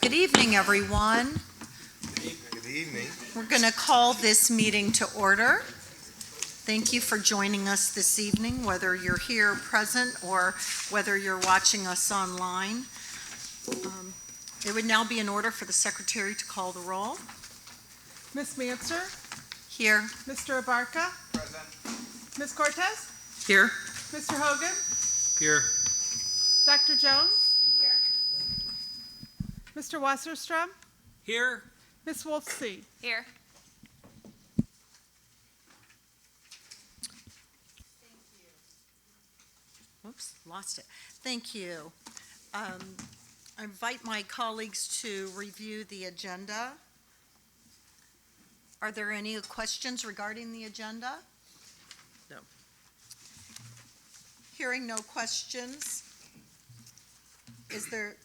Good evening, everyone. Good evening. We're going to call this meeting to order. Thank you for joining us this evening, whether you're here present or whether you're watching us online. It would now be in order for the secretary to call the roll. Ms. Manser? Here. Mr. Abarca? Present. Ms. Cortez? Here. Mr. Hogan? Here. Dr. Jones? Here. Mr. Wasserstrom? Here. Ms. Wolf-C? Here. Oops, lost it. Thank you. I invite my colleagues to review the agenda. Are there any questions regarding the agenda? No. Hearing no questions, is there,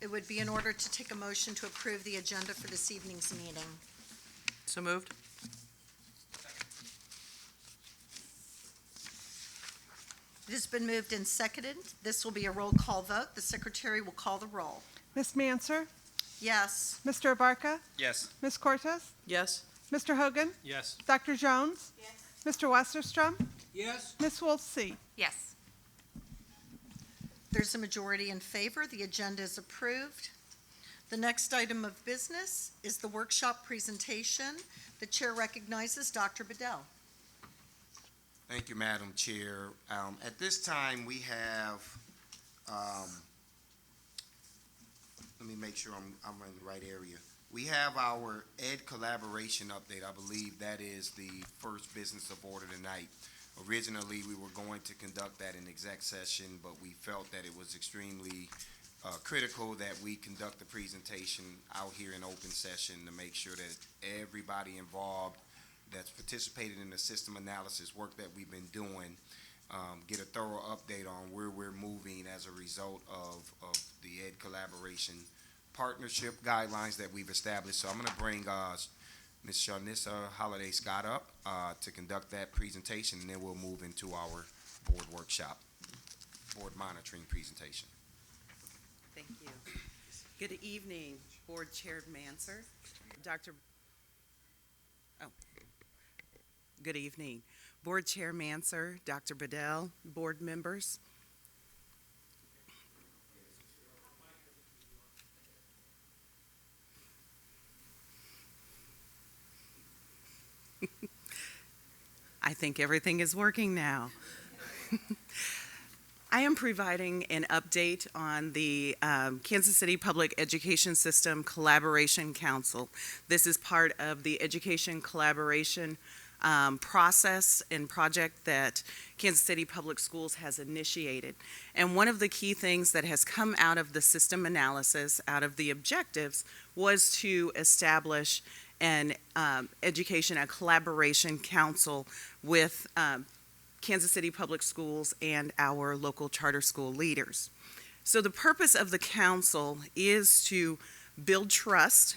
it would be in order to take a motion to approve the agenda for this evening's meeting. So moved. It has been moved and seconded. This will be a roll call vote. The secretary will call the roll. Ms. Manser? Yes. Mr. Abarca? Yes. Ms. Cortez? Yes. Mr. Hogan? Yes. Dr. Jones? Yes. Mr. Wasserstrom? Yes. Ms. Wolf-C? Yes. There's a majority in favor. The agenda is approved. The next item of business is the workshop presentation. The chair recognizes Dr. Bedell. Thank you, Madam Chair. At this time, we have, let me make sure I'm in the right area. We have our Ed Collaboration update. I believe that is the first business of order tonight. Originally, we were going to conduct that in exec session, but we felt that it was extremely critical that we conduct the presentation out here in open session to make sure that everybody involved that's participated in the system analysis work that we've been doing, get a thorough update on where we're moving as a result of the Ed Collaboration partnership guidelines that we've established. So I'm going to bring Ms. Sharnissa Holiday Scott up to conduct that presentation, and then we'll move into our board workshop, board monitoring presentation. Thank you. Good evening, Board Chair Manser, Good evening, Board Chair Manser, Dr. Bedell, board members. I think everything is working now. I am providing an update on the Kansas City Public Education System Collaboration Council. This is part of the education collaboration process and project that Kansas City Public Schools has initiated. And one of the key things that has come out of the system analysis, out of the objectives, was to establish a collaboration council with Kansas City Public Schools and our local charter school leaders. So the purpose of the council is to build trust,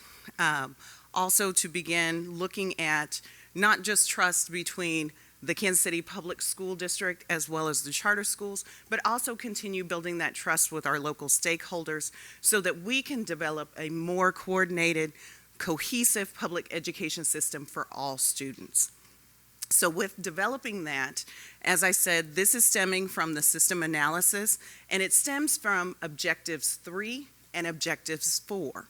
also to begin looking at not just trust between the Kansas City Public School District as well as the charter schools, but also continue building that trust with our local stakeholders so that we can develop a more coordinated, cohesive public education system for all students. So with developing that, as I said, this is stemming from the system analysis, and it stems from objectives 3 and objectives 4.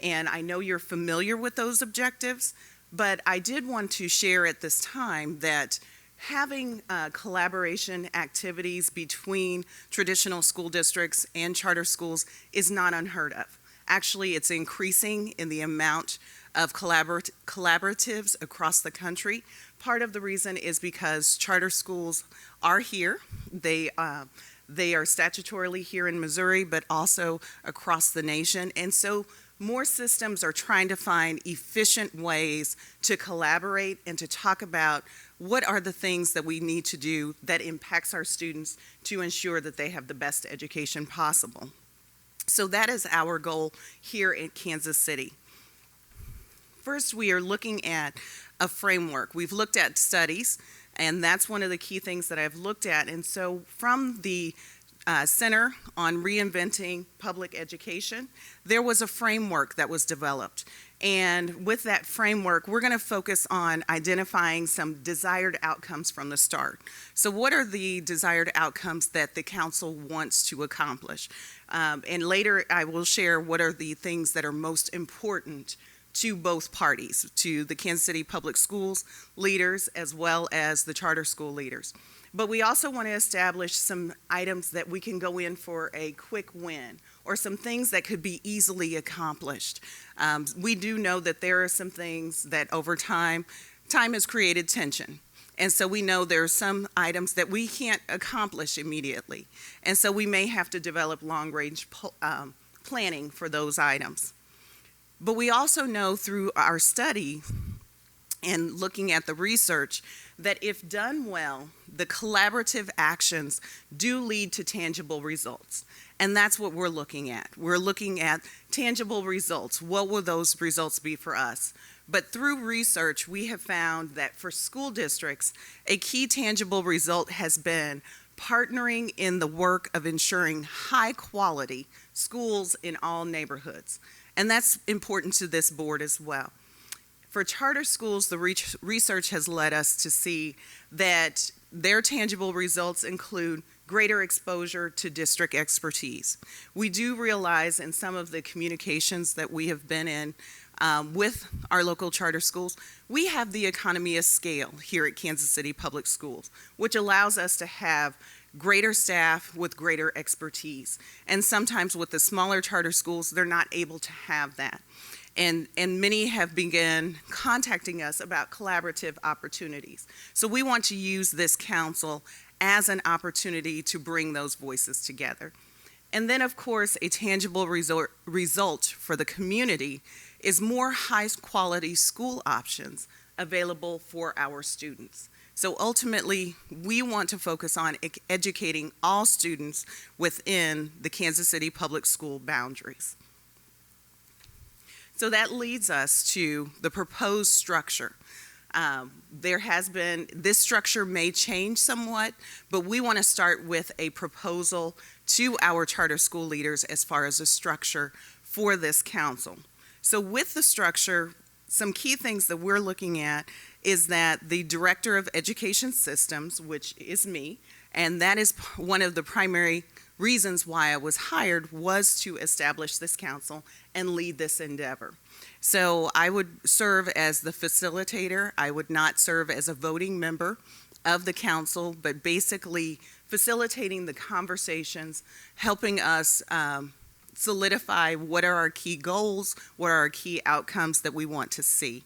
And I know you're familiar with those objectives, but I did want to share at this time that having collaboration activities between traditional school districts and charter schools is not unheard of. Actually, it's increasing in the amount of collaboratives across the country. Part of the reason is because charter schools are here. They are statutorily here in Missouri, but also across the nation. And so more systems are trying to find efficient ways to collaborate and to talk about what are the things that we need to do that impacts our students to ensure that they have the best education possible. So that is our goal here in Kansas City. First, we are looking at a framework. We've looked at studies, and that's one of the key things that I've looked at. And so from the Center on Reinventing Public Education, there was a framework that was developed. And with that framework, we're going to focus on identifying some desired outcomes from the start. So what are the desired outcomes that the council wants to accomplish? And later I will share what are the things that are most important to both parties, to the Kansas City Public Schools leaders as well as the charter school leaders. But we also want to establish some items that we can go in for a quick win, or some things that could be easily accomplished. We do know that there are some things that over time has created tension. And so we know there are some items that we can't accomplish immediately. And so we may have to develop long-range planning for those items. But we also know through our study and looking at the research that if done well, the collaborative actions do lead to tangible results. And that's what we're looking at. We're looking at tangible results. What will those results be for us? But through research, we have found that for school districts, a key tangible result has been partnering in the work of ensuring high-quality schools in all neighborhoods. And that's important to this board as well. For charter schools, the research has led us to see that their tangible results include greater exposure to district expertise. We do realize in some of the communications that we have been in with our local charter schools, we have the economy of scale here at Kansas City Public Schools, which allows us to have greater staff with greater expertise. And sometimes with the smaller charter schools, they're not able to have that. And many have begun contacting us about collaborative opportunities. So we want to use this council as an opportunity to bring those voices together. And then, of course, a tangible result for the community is more high-quality school options available for our students. So ultimately, we want to focus on educating all students within the Kansas City Public School boundaries. So that leads us to the proposed structure. This structure may change somewhat, but we want to start with a proposal to our charter school leaders as far as a structure for this council. So with the structure, some key things that we're looking at is that the Director of Education Systems, which is me, and that is one of the primary reasons why I was hired, was to establish this council and lead this endeavor. So I would serve as the facilitator. I would not serve as a voting member of the council, but basically facilitating the conversations, helping us solidify what are our key goals, what are our key outcomes that we want to see.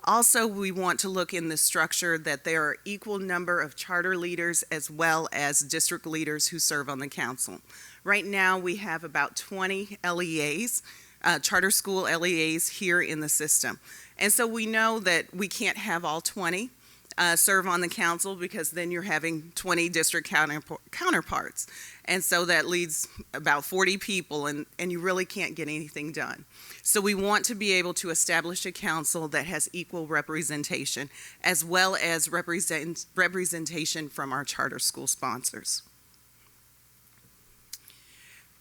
Also, we want to look in the structure that there are equal number of charter leaders as well as district leaders who serve on the council. Right now, we have about 20 LEAs, charter school LEAs here in the system. And so we know that we can't have all 20 serve on the council, because then you're having 20 district counterparts. And so that leaves about 40 people, and you really can't get anything done. So we want to be able to establish a council that has equal representation, as well as representation from our charter school sponsors.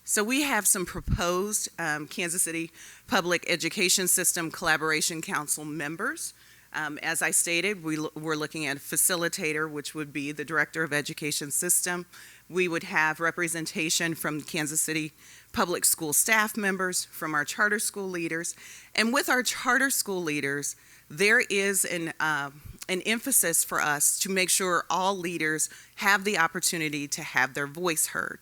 So we have some proposed Kansas City Public Education System Collaboration Council members. As I stated, we're looking at a facilitator, which would be the Director of Education System. We would have representation from Kansas City Public School staff members, from our charter school leaders. And with our charter school leaders, there is an emphasis for us to make sure all leaders have the opportunity to have their voice heard.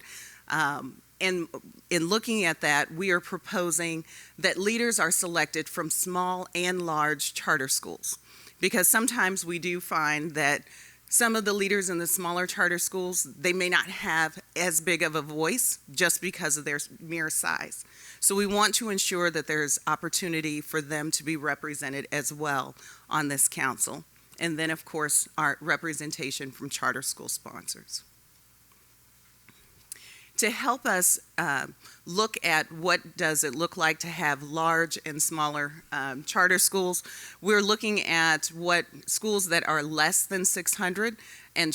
And in looking at that, we are proposing that leaders are selected from small and large charter schools, because sometimes we do find that some of the leaders in the smaller charter schools, they may not have as big of a voice just because of their mere size. So we want to ensure that there's opportunity for them to be represented as well on this council. And then, of course, our representation from charter school sponsors. To help us look at what does it look like to have large and smaller charter schools, we're looking at what schools that are less than 600 and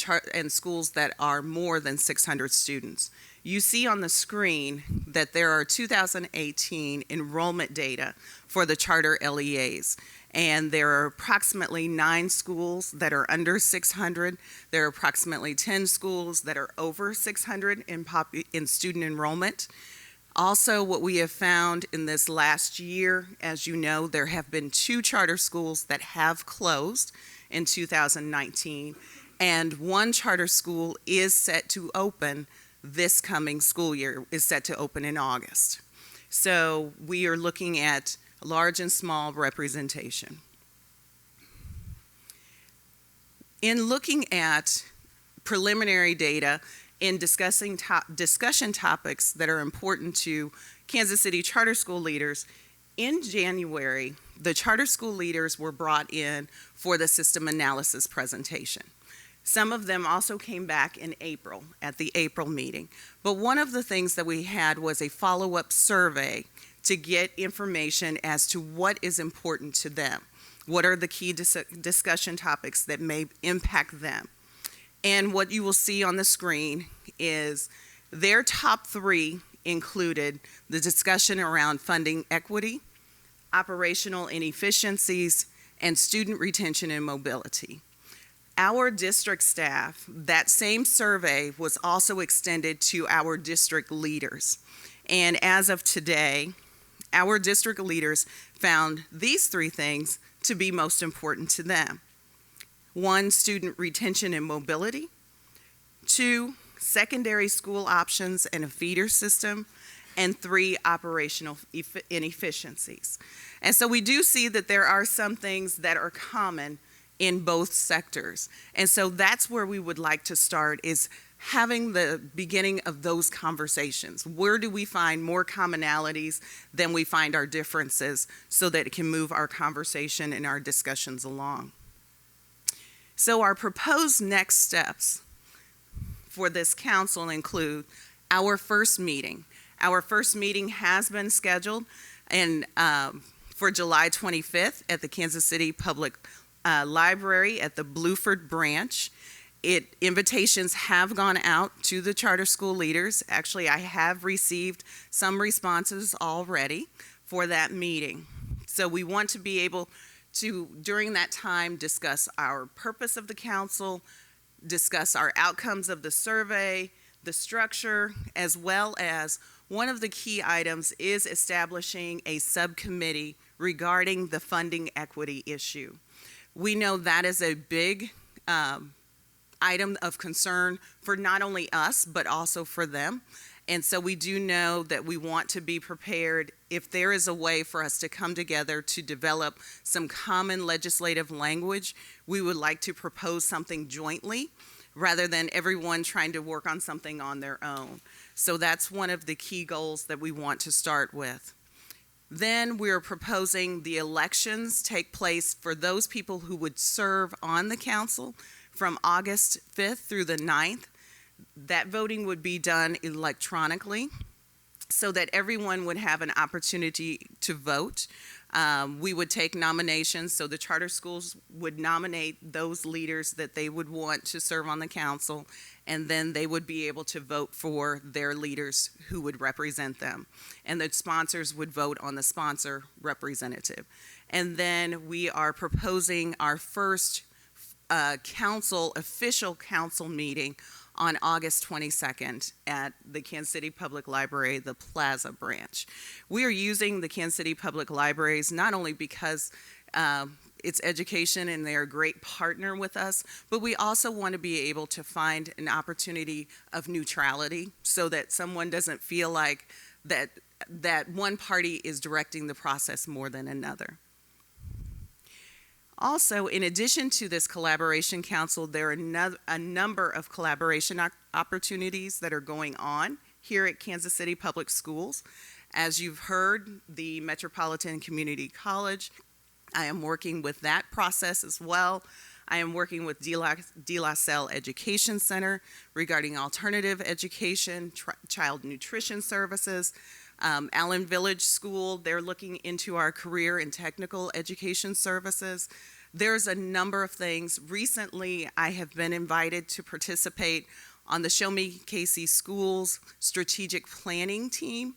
schools that are more than 600 students. You see on the screen that there are 2018 enrollment data for the charter LEAs. And there are approximately 9 schools that are under 600. There are approximately 10 schools that are over 600 in student enrollment. Also, what we have found in this last year, as you know, there have been 2 charter schools that have closed in 2019, and 1 charter school is set to open this coming school year, is set to open in August. So we are looking at large and small representation. In looking at preliminary data in discussion topics that are important to Kansas City charter school leaders, in January, the charter school leaders were brought in for the system analysis presentation. Some of them also came back in April, at the April meeting. But one of the things that we had was a follow-up survey to get information as to what is important to them. What are the key discussion topics that may impact them? And what you will see on the screen is their top 3 included the discussion around funding equity, operational inefficiencies, and student retention and mobility. Our district staff, that same survey was also extended to our district leaders. And as of today, our district leaders found these 3 things to be most important to them. 1, student retention and mobility. 2, secondary school options and a feeder system. And 3, operational inefficiencies. And so we do see that there are some things that are common in both sectors. And so that's where we would like to start, is having the beginning of those conversations. Where do we find more commonalities than we find our differences, so that it can move our conversation and our discussions along? So our proposed next steps for this council include our first meeting. Our first meeting has been scheduled for July 25th at the Kansas City Public Library at the Bluford branch. Invitations have gone out to the charter school leaders. Actually, I have received some responses already for that meeting. So we want to be able to, during that time, discuss our purpose of the council, discuss our outcomes of the survey, the structure, as well as one of the key items is establishing a subcommittee regarding the funding equity issue. We know that is a big item of concern for not only us, but also for them. And so we do know that we want to be prepared if there is a way for us to come together to develop some common legislative language. We would like to propose something jointly rather than everyone trying to work on something on their own. So that's one of the key goals that we want to start with. Then we're proposing the elections take place for those people who would serve on the council from August 5th through the 9th. That voting would be done electronically so that everyone would have an opportunity to vote. We would take nominations, so the charter schools would nominate those leaders that they would want to serve on the council, and then they would be able to vote for their leaders who would represent them. And the sponsors would vote on the sponsor representative. And then we are proposing our first official council meeting on August 22nd at the Kansas City Public Library, the Plaza branch. We are using the Kansas City Public Libraries not only because it's education and they're a great partner with us, but we also want to be able to find an opportunity of neutrality so that someone doesn't feel like that one party is directing the process more than another. Also, in addition to this collaboration council, there are a number of collaboration opportunities that are going on here at Kansas City Public Schools. As you've heard, the Metropolitan Community College, I am working with that process as well. I am working with De La Salle Education Center regarding alternative education, child nutrition services. Allen Village School, they're looking into our career and technical education services. There's a number of things. Recently, I have been invited to participate on the Show Me KC Schools strategic planning team.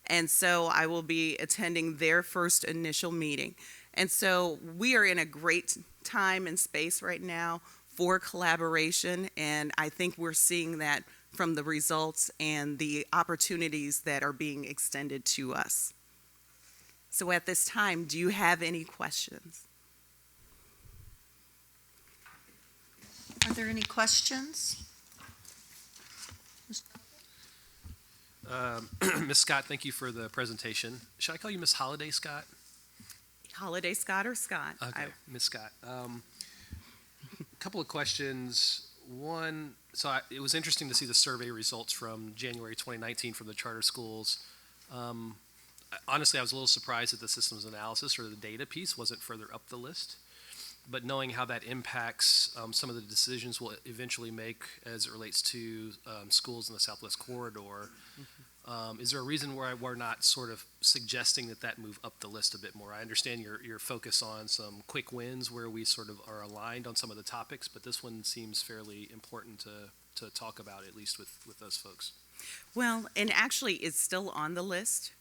And so I will be attending their first initial meeting. And so we are in a great time and space right now for collaboration, and I think we're seeing that from the results and the opportunities that are being extended to us. So at this time, do you have any questions? Are there any questions? Ms. Scott, thank you for the presentation. Should I call you Ms. Holiday Scott? Holiday Scott or Scott? Okay, Ms. Scott. Couple of questions. One, it was interesting to see the survey results from January 2019 from the charter schools. Honestly, I was a little surprised that the systems analysis or the data piece wasn't further up the list. But knowing how that impacts some of the decisions we'll eventually make as it relates to schools in the Southwest Corridor, is there a reason why we're not sort of suggesting that move up the list a bit more? I understand your focus on some quick wins where we sort of are aligned on some of the topics, but this one seems fairly important to talk about, at least with those folks. Well, and actually it's still on the list.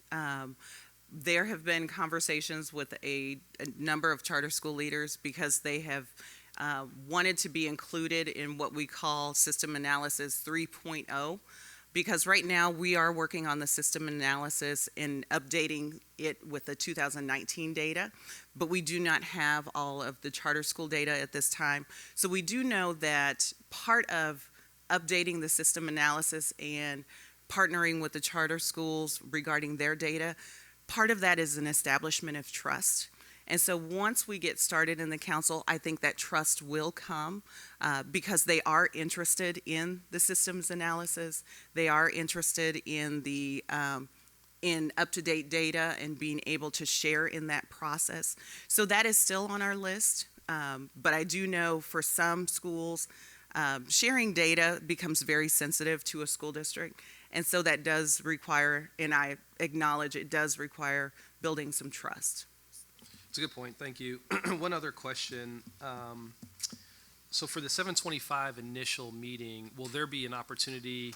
There have been conversations with a number of charter school leaders because they have wanted to be included in what we call System Analysis 3.0, because right now we are working on the system analysis and updating it with the 2019 data, but we do not have all of the charter school data at this time. So we do know that part of updating the system analysis and partnering with the charter schools regarding their data, part of that is an establishment of trust. And so once we get started in the council, I think that trust will come because they are interested in the systems analysis. They are interested in the in up-to-date data and being able to share in that process. So that is still on our list. But I do know for some schools, sharing data becomes very sensitive to a school district. And so that does require, and I acknowledge it does require building some trust. It's a good point. Thank you. One other question. So for the 725 initial meeting, will there be an opportunity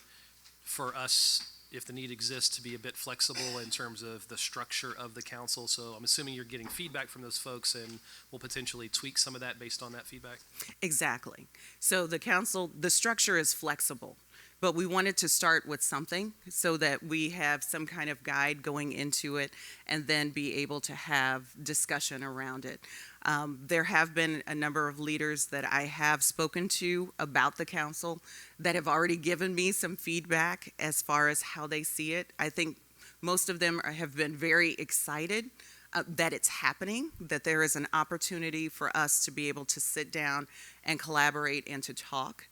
for us, if the need exists, to be a bit flexible in terms of the structure of the council? So I'm assuming you're getting feedback from those folks and we'll potentially tweak some of that based on that feedback? Exactly. So the council, the structure is flexible, but we wanted to start with something so that we have some kind of guide going into it and then be able to have discussion around it. There have been a number of leaders that I have spoken to about the council that have already given me some feedback as far as how they see it. I think most of them have been very excited that it's happening, that there is an opportunity for us to be able to sit down and collaborate and to talk.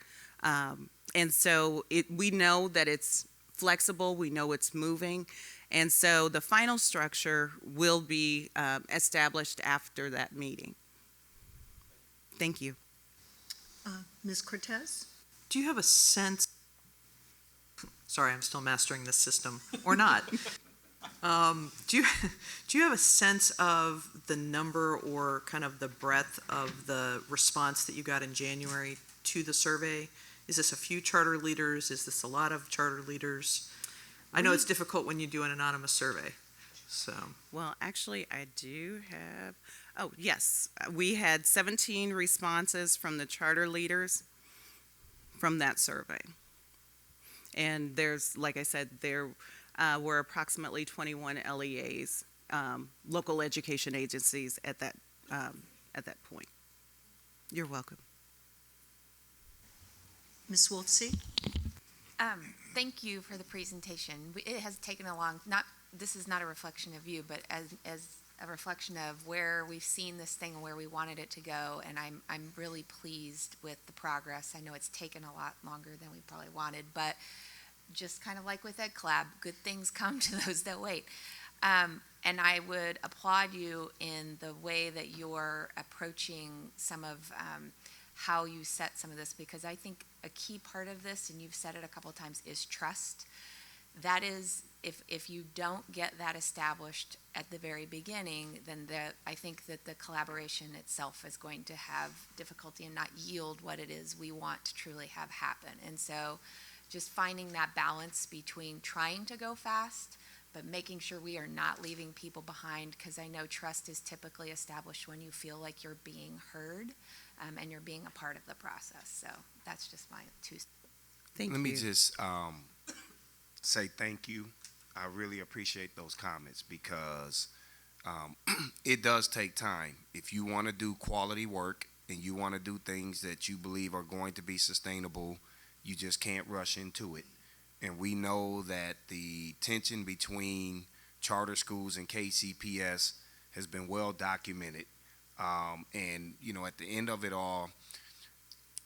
And so we know that it's flexible, we know it's moving, and so the final structure will be established after that meeting. Thank you. Ms. Cortez? Do you have a sense, sorry, I'm still mastering this system, or not. Do you have a sense of the number or kind of the breadth of the response that you got in January to the survey? Is this a few charter leaders? Is this a lot of charter leaders? I know it's difficult when you do an anonymous survey, so. Well, actually, I do have, oh, yes. We had 17 responses from the charter leaders from that survey. And there's, like I said, there were approximately 21 LEAs, local education agencies at that point. You're welcome. Ms. Wolfsey? Thank you for the presentation. It has taken a long, this is not a reflection of you, but as a reflection of where we've seen this thing and where we wanted it to go, and I'm really pleased with the progress. I know it's taken a lot longer than we probably wanted, but just kind of like with Ed Collab, good things come to those that wait. And I would applaud you in the way that you're approaching some of how you set some of this, because I think a key part of this, and you've said it a couple of times, is trust. That is if you don't get that established at the very beginning, then I think that the collaboration itself is going to have difficulty and not yield what it is we want to truly have happen. And so just finding that balance between trying to go fast, but making sure we are not leaving people behind, because I know trust is typically established when you feel like you're being heard and you're being a part of the process. So that's just my two. Thank you. Let me just say thank you. I really appreciate those comments because it does take time. If you want to do quality work and you want to do things that you believe are going to be sustainable, you just can't rush into it. And we know that the tension between charter schools and KCPS has been well documented. And, you know, at the end of it all,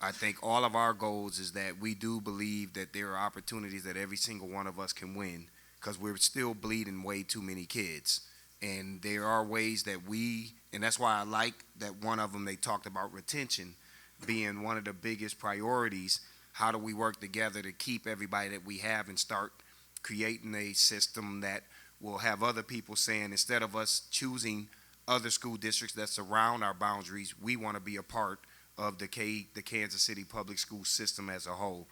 I think all of our goals is that we do believe that there are opportunities that every single one of us can win, because we're still bleeding way too many kids. And there are ways that and that's why I like that one of them, they talked about retention being one of the biggest priorities. How do we work together to keep everybody that we have and start creating a system that will have other people saying, instead of us choosing other school districts that surround our boundaries, we want to be a part of the Kansas City public school system as a whole.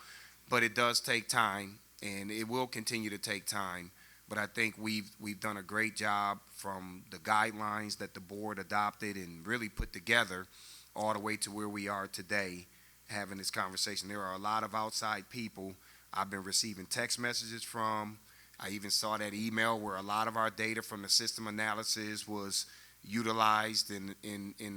But it does take time, and it will continue to take time. But I think we've done a great job from the guidelines that the board adopted and really put together all the way to where we are today having this conversation. There are a lot of outside people I've been receiving text messages from. I even saw that email where a lot of our data from the system analysis was utilized in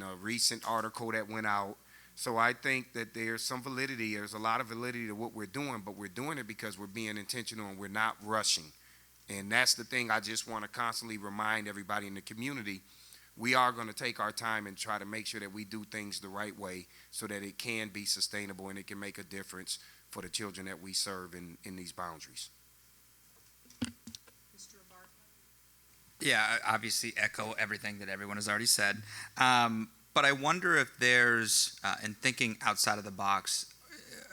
a recent article that went out. So I think that there's some validity. There's a lot of validity to what we're doing, but we're doing it because we're being intentional and we're not rushing. And that's the thing I just want to constantly remind everybody in the community. We are going to take our time and try to make sure that we do things the right way so that it can be sustainable and it can make a difference for the children that we serve in these boundaries. Yeah, I obviously echo everything that everyone has already said. But I wonder if there's, in thinking outside of the box,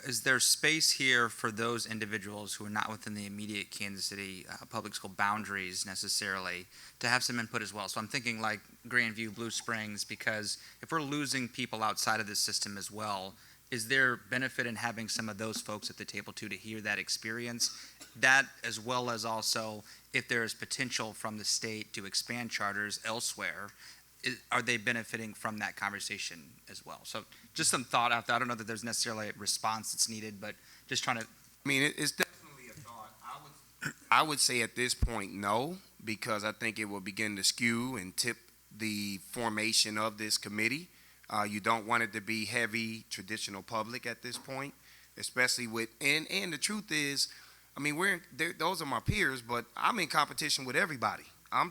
is there space here for those individuals who are not within the immediate Kansas City public school boundaries necessarily to have some input as well? So I'm thinking like Grandview, Blue Springs, because if we're losing people outside of the system as well, is there benefit in having some of those folks at the table too to hear that experience? That, as well as also if there is potential from the state to expand charters elsewhere, are they benefiting from that conversation as well? So just some thought out there. I don't know that there's necessarily a response that's needed, but just trying to. I mean, it's definitely a thought. I would say at this point, no, because I think it will begin to skew and tip the formation of this committee. You don't want it to be heavy traditional public at this point, especially with, and the truth is, I mean, those are my peers, but I'm in competition with everybody. I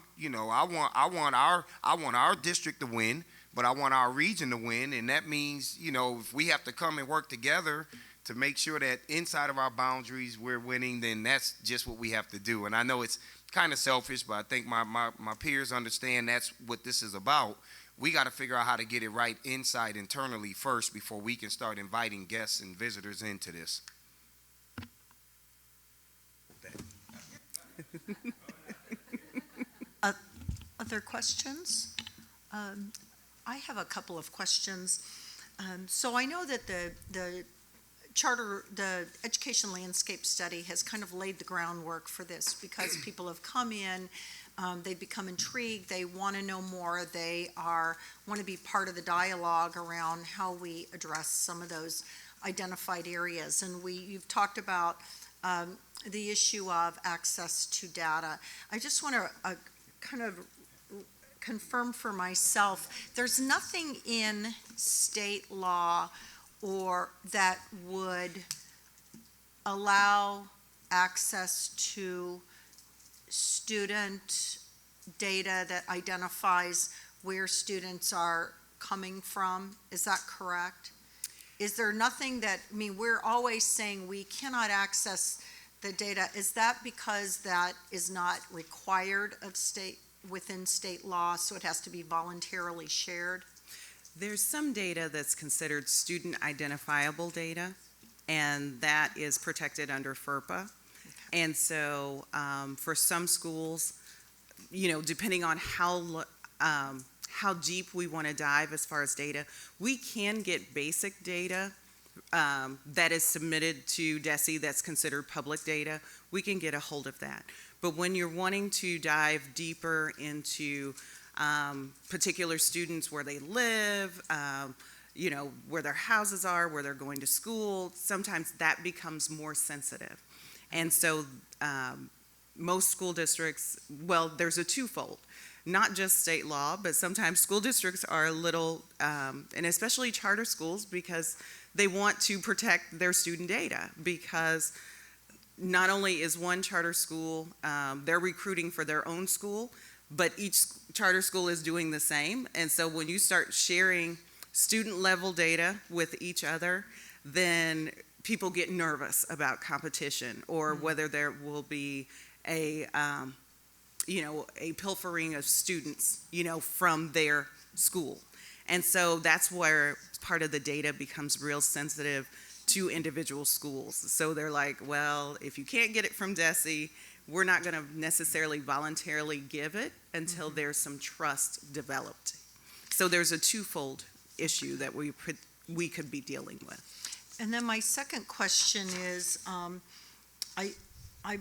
want our district to win, but I want our region to win, and that means, if we have to come and work together to make sure that inside of our boundaries we're winning, then that's just what we have to do. And I know it's kind of selfish, but I think my peers understand that's what this is about. We got to figure out how to get it right inside internally first before we can start inviting guests and visitors into this. Other questions? I have a couple of questions. So I know that the education landscape study has kind of laid the groundwork for this because people have come in, they become intrigued, they want to know more, they want to be part of the dialogue around how we address some of those identified areas. And you've talked about the issue of access to data. I just want to kind of confirm for myself, there's nothing in state law or that would allow access to student data that identifies where students are coming from. Is that correct? Is there nothing we're always saying we cannot access the data. Is that because that is not required of within state law, so it has to be voluntarily shared? There's some data that's considered student identifiable data, and that is protected under FERPA. And so for some schools, depending on how deep we want to dive as far as data, we can get basic data that is submitted to DESE that's considered public data. We can get a hold of that. But when you're wanting to dive deeper into particular students, where they live, where their houses are, where they're going to school, sometimes that becomes more sensitive. And so most school districts, well, there's a twofold. Not just state law, but sometimes school districts are a little, and especially charter schools, because they want to protect their student data, because not only is one charter school, they're recruiting for their own school, but each charter school is doing the same. And so when you start sharing student level data with each other, then people get nervous about competition, or whether there will be a pilfering of students, from their school. And so that's where part of the data becomes real sensitive to individual schools. So they're like, well, if you can't get it from DESE, we're not going to necessarily voluntarily give it until there's some trust developed. So there's a twofold issue that we could be dealing with. And then my second question is, I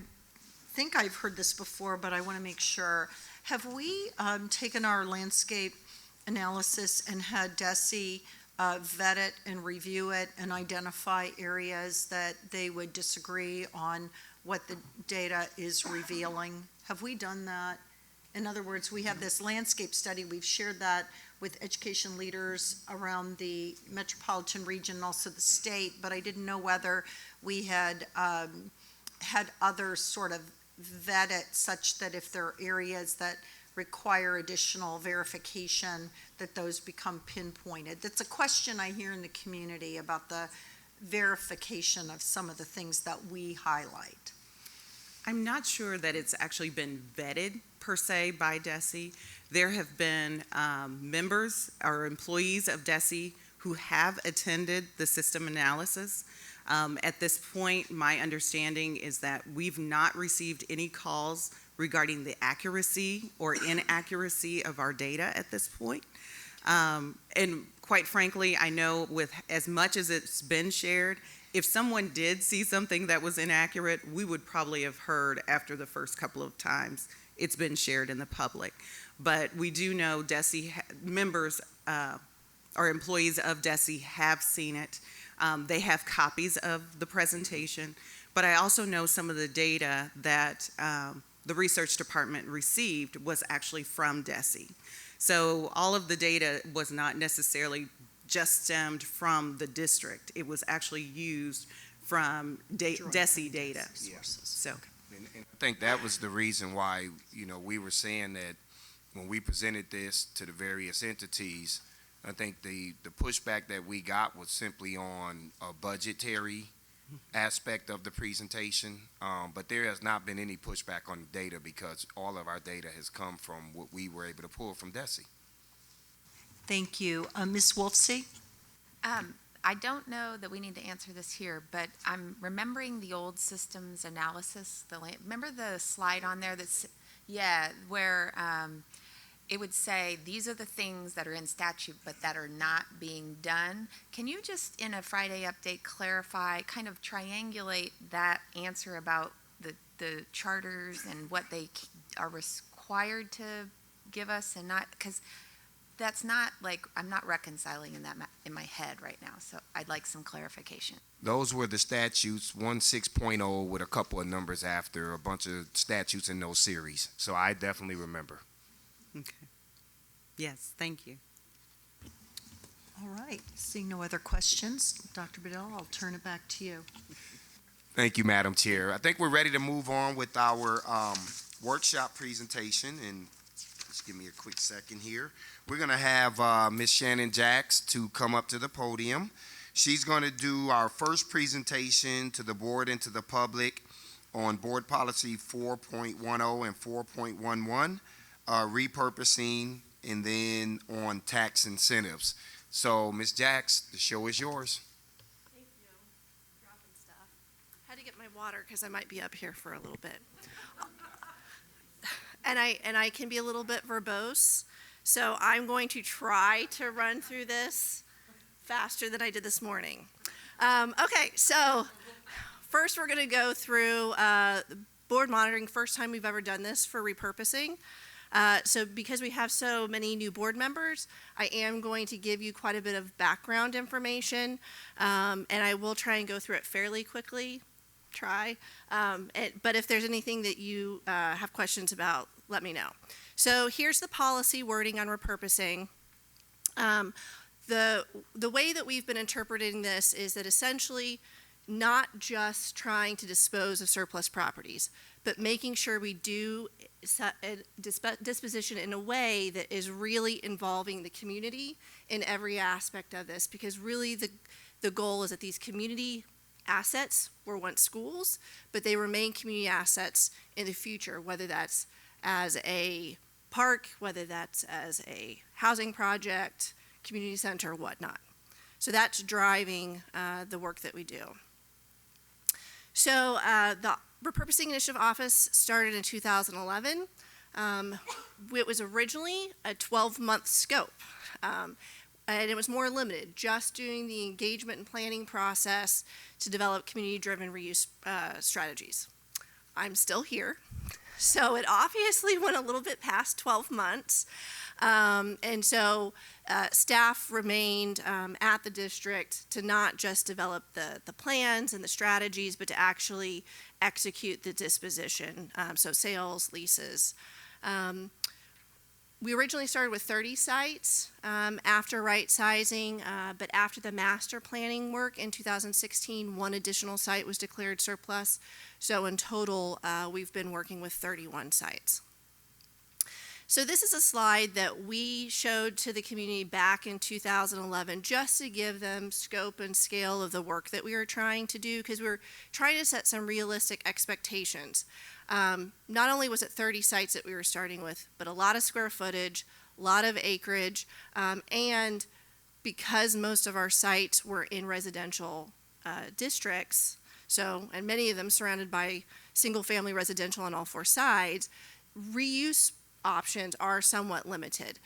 think I've heard this before, but I want to make sure. Have we taken our landscape analysis and had DESE vet it and review it and identify areas that they would disagree on what the data is revealing? Have we done that? In other words, we have this landscape study. We've shared that with education leaders around the metropolitan region and also the state, but I didn't know whether we had had others sort of vet it such that if there are areas that require additional verification, that those become pinpointed. That's a question I hear in the community about the verification of some of the things that we highlight. I'm not sure that it's actually been vetted per se by DESE. There have been members or employees of DESE who have attended the system analysis. At this point, my understanding is that we've not received any calls regarding the accuracy or inaccuracy of our data at this point. And quite frankly, I know with as much as it's been shared, if someone did see something that was inaccurate, we would probably have heard after the first couple of times it's been shared in the public. But we do know DESE members or employees of DESE have seen it. They have copies of the presentation, but I also know some of the data that the research department received was actually from DESE. So all of the data was not necessarily just stemmed from the district. It was actually used from DESE data. Yes. So, And I think that was the reason why, we were saying that when we presented this to the various entities, I think the pushback that we got was simply on a budgetary aspect of the presentation, but there has not been any pushback on the data because all of our data has come from what we were able to pull from DESE. Thank you. Ms. Wolfsey? I don't know that we need to answer this here, but I'm remembering the old systems analysis. Remember the slide on there that's, where it would say, these are the things that are in statute, but that are not being done. Can you just, in a Friday update, clarify, kind of triangulate that answer about the charters and what they are required to give us and not, because that's not like, I'm not reconciling in my head right now, so I'd like some clarification. Those were the statutes, 16.0 with a couple of numbers after, a bunch of statutes in those series. So I definitely remember. okay. Yes, thank you. All right. Seeing no other questions, Dr. Bedell, I'll turn it back to you. Thank you, Madam Chair. I think we're ready to move on with our workshop presentation, and just give me a quick second here. We're going to have Ms. Shannon Jacks to come up to the podium. She's going to do our first presentation to the board and to the public on Board Policy 4.10 and 4.11, repurposing, and then on tax incentives. So, Ms. Jacks, the show is yours. Thank you. Dropping stuff. Had to get my water because I might be up here for a little bit. And I can be a little bit verbose, so I'm going to try to run through this faster than I did this morning. Okay, so first we're going to go through board monitoring, first time we've ever done this for repurposing. So because we have so many new board members, I am going to give you quite a bit of background information, and I will try and go through it fairly quickly. But if there's anything that you have questions about, let me know. So here's the policy wording on repurposing. The way that we've been interpreting this is that essentially not just trying to dispose of surplus properties, but making sure we do disposition in a way that is really involving the community in every aspect of this, because really the goal is that these community assets were once schools, but they remain community assets in the future, whether that's as a park, whether that's as a housing project, community center, whatnot. So that's driving the work that we do. So the Repurposing Initiative Office started in 2011. It was originally a 12-month scope. And it was more limited, just doing the engagement and planning process to develop community-driven reuse strategies. I'm still here, so it obviously went a little bit past 12 months. And so staff remained at the district to not just develop the plans and the strategies, but to actually execute the disposition, so sales, leases. We originally started with 30 sites after right-sizing, but after the master planning work in 2016, one additional site was declared surplus. So in total, we've been working with 31 sites. So this is a slide that we showed to the community back in 2011 just to give them scope and scale of the work that we were trying to do, because we were trying to set some realistic expectations. Not only was it 30 sites that we were starting with, but a lot of square footage, a lot of acreage, and because most of our sites were in residential districts, and many of them surrounded by single-family residential on all four sides, reuse options are somewhat limited.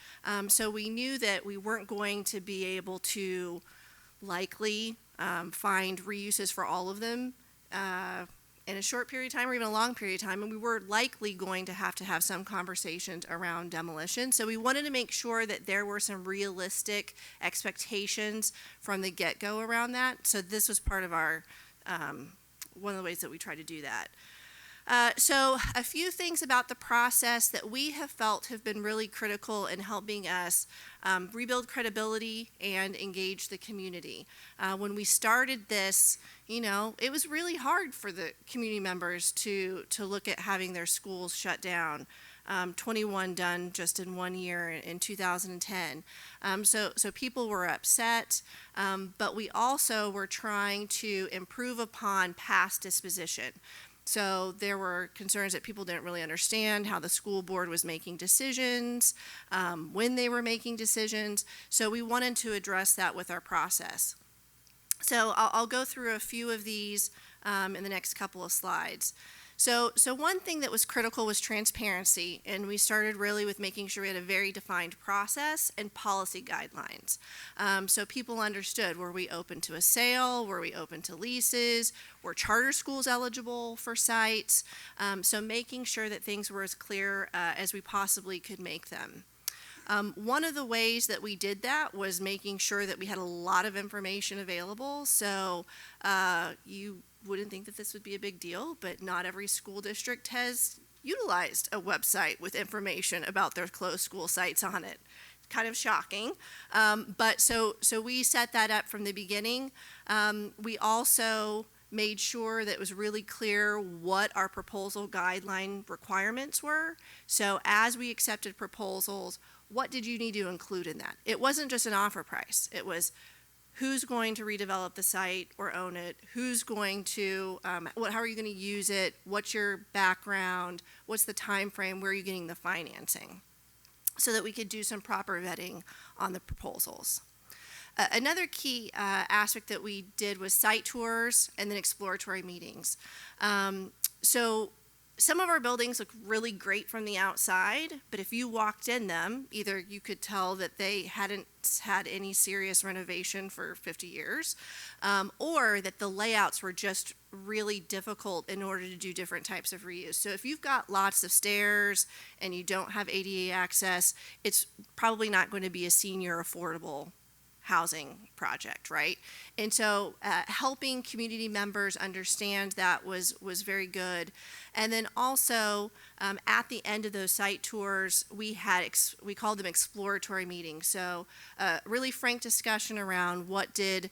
So we knew that we weren't going to be able to likely find reuses for all of them in a short period of time or even a long period of time, and we were likely going to have some conversations around demolition. So we wanted to make sure that there were some realistic expectations from the get-go around that. So this was part of our, one of the ways that we try to do that. So a few things about the process that we have felt have been really critical in helping us rebuild credibility and engage the community. When we started this, it was really hard for the community members to look at having their schools shut down. 21 done just in 1 year in 2010. So people were upset, but we also were trying to improve upon past disposition. So there were concerns that people didn't really understand how the school board was making decisions, when they were making decisions. So we wanted to address that with our process. So I'll go through a few of these in the next couple of slides. So one thing that was critical was transparency, and we started really with making sure we had a very defined process and policy guidelines. So people understood, were we open to a sale? Were we open to leases? Were charter schools eligible for sites? So making sure that things were as clear as we possibly could make them. One of the ways that we did that was making sure that we had a lot of information available. So you wouldn't think that this would be a big deal, but not every school district has utilized a website with information about their closed school sites on it. Kind of shocking, but so we set that up from the beginning. We also made sure that it was really clear what our proposal guideline requirements were. So as we accepted proposals, what did you need to include in that? It wasn't just an offer price. It was who's going to redevelop the site or own it, who's going to, how are you going to use it, what's your background, what's the time frame, where are you getting the financing, so that we could do some proper vetting on the proposals. Another key aspect that we did was site tours and then exploratory meetings. So some of our buildings look really great from the outside, but if you walked in them, either you could tell that they hadn't had any serious renovation for 50 years, or that the layouts were just really difficult in order to do different types of reuse. So if you've got lots of stairs and you don't have ADA access, it's probably not going to be a senior affordable housing project, right? And so helping community members understand that was very good. And then also at the end of those site tours, we called them exploratory meetings. So really frank discussion around what did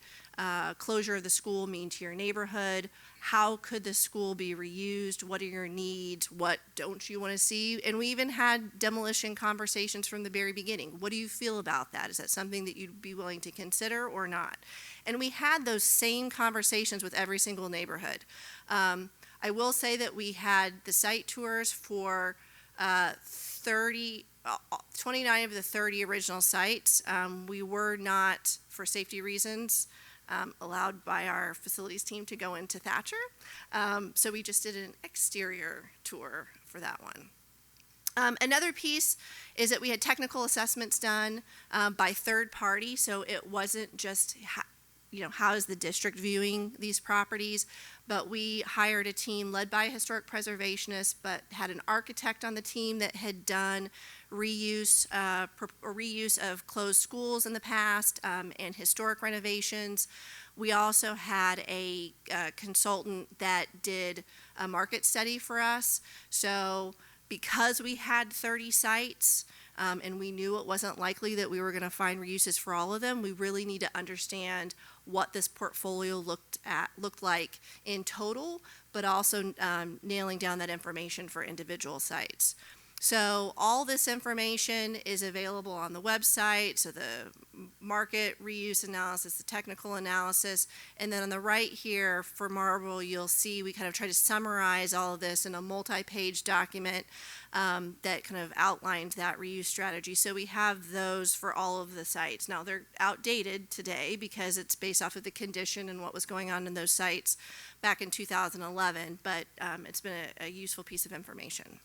closure of the school mean to your neighborhood? How could the school be reused? What are your needs? What don't you want to see? And we even had demolition conversations from the very beginning. What do you feel about that? Is that something that you'd be willing to consider or not? And we had those same conversations with every single neighborhood. I will say that we had the site tours for 29 of the 30 original sites. We were not, for safety reasons, allowed by our facilities team to go into Thatcher. So we just did an exterior tour for that one. Another piece is that we had technical assessments done by third party, so it wasn't just how is the district viewing these properties, but we hired a team led by a historic preservationist, but had an architect on the team that had done reuse of closed schools in the past and historic renovations. We also had a consultant that did a market study for us. So because we had 30 sites and we knew it wasn't likely that we were going to find reuses for all of them, we really need to understand what this portfolio looked like in total, but also nailing down that information for individual sites. So all this information is available on the website, so the market reuse analysis, the technical analysis, and then on the right here for Marble, you'll see we kind of try to summarize all of this in a multi-page document that kind of outlines that reuse strategy. So we have those for all of the sites. Now they're outdated today because it's based off of the condition and what was going on in those sites back in 2011, but it's been a useful piece of information.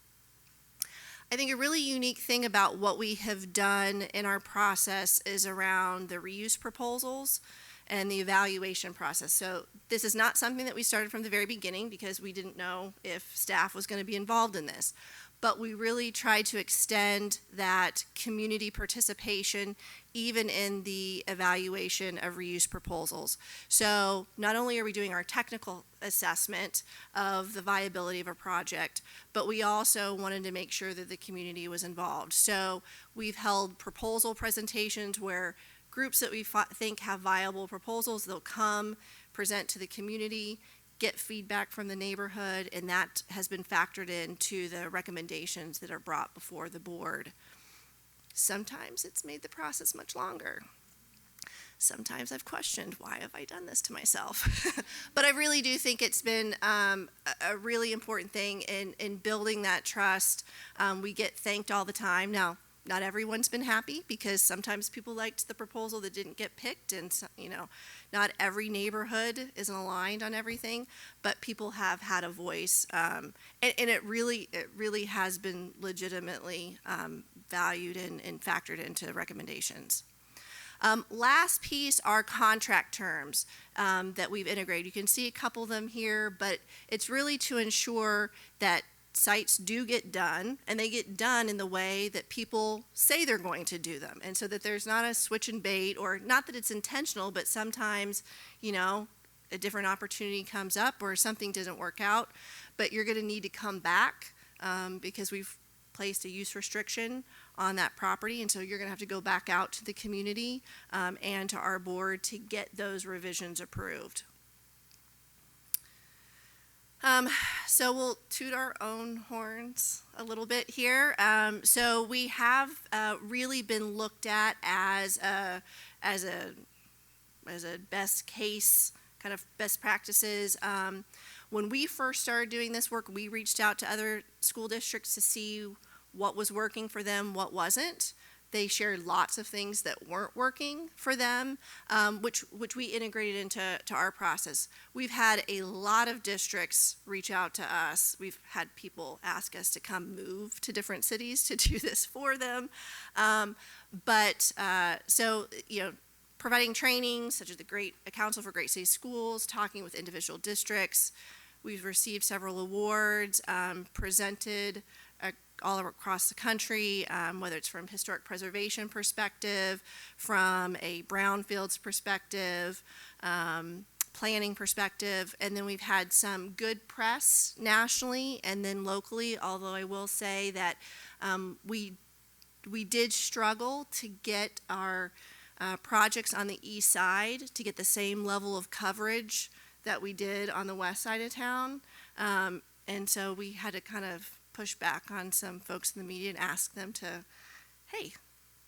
I think a really unique thing about what we have done in our process is around the reuse proposals and the evaluation process. So this is not something that we started from the very beginning because we didn't know if staff was going to be involved in this. But we really tried to extend that community participation even in the evaluation of reuse proposals. So not only are we doing our technical assessment of the viability of a project, but we also wanted to make sure that the community was involved. So we've held proposal presentations where groups that we think have viable proposals, they'll come, present to the community, get feedback from the neighborhood, and that has been factored into the recommendations that are brought before the board. Sometimes it's made the process much longer. Sometimes I've questioned, why have I done this to myself? But I really do think it's been a really important thing in building that trust. We get thanked all the time. Now, not everyone's been happy because sometimes people liked the proposal that didn't get picked, and not every neighborhood isn't aligned on everything, but people have had a voice, and it really has been legitimately valued and factored into recommendations. Last piece are contract terms that we've integrated. You can see a couple of them here, but it's really to ensure that sites do get done, and they get done in the way that people say they're going to do them, and so that there's not a switch and bait, or not that it's intentional, but sometimes, a different opportunity comes up or something doesn't work out, but you're going to need to come back because we've placed a use restriction on that property, and so you're going to have to go back out to the community and to our board to get those revisions approved. So we'll toot our own horns a little bit here. So we have really been looked at as a best case, kind of best practices. When we first started doing this work, we reached out to other school districts to see what was working for them, what wasn't. They shared lots of things that weren't working for them, which we integrated into our process. We've had a lot of districts reach out to us. We've had people ask us to come move to different cities to do this for them. Providing training, such as the Council for Great City Schools, talking with individual districts. We've received several awards, presented all across the country, whether it's from historic preservation perspective, from a brownfields perspective, planning perspective, and then we've had some good press nationally and then locally, although I will say that we did struggle to get our projects on the east side to get the same level of coverage that we did on the west side of town, and so we had to kind of push back on some folks in the media and ask them to, hey,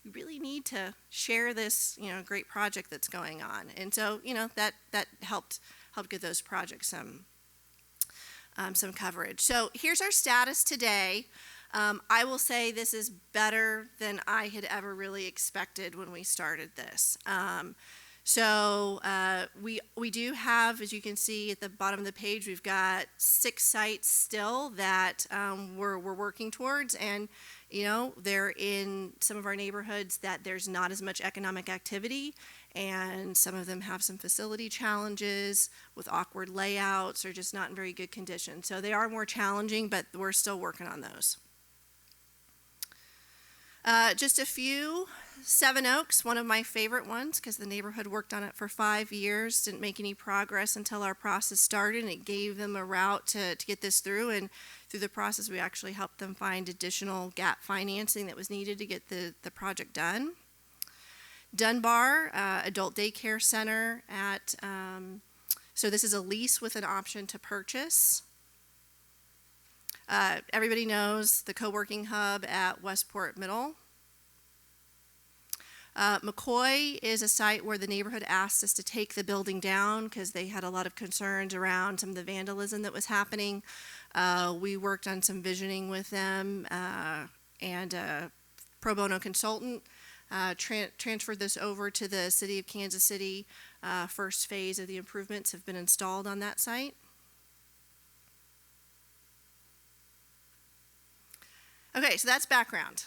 you really need to share this, great project that's going on. And so, that helped give those projects some coverage. So here's our status today. I will say this is better than I had ever really expected when we started this. We do have, as you can see at the bottom of the page, we've got 6 sites still that we're working towards, and they're in some of our neighborhoods that there's not as much economic activity, and some of them have some facility challenges with awkward layouts or just not in very good condition. So they are more challenging, but we're still working on those. Just a few. Seven Oaks, one of my favorite ones, because the neighborhood worked on it for 5 years, didn't make any progress until our process started, and it gave them a route to get this through, and through the process we actually helped them find additional gap financing that was needed to get the project done. Dunbar, adult daycare center so this is a lease with an option to purchase. Everybody knows the Coworking Hub at Westport Middle. McCoy is a site where the neighborhood asked us to take the building down because they had a lot of concerns around some of the vandalism that was happening. We worked on some visioning with them and a pro bono consultant transferred this over to the city of Kansas City. First phase of the improvements have been installed on that site. Okay, so that's background.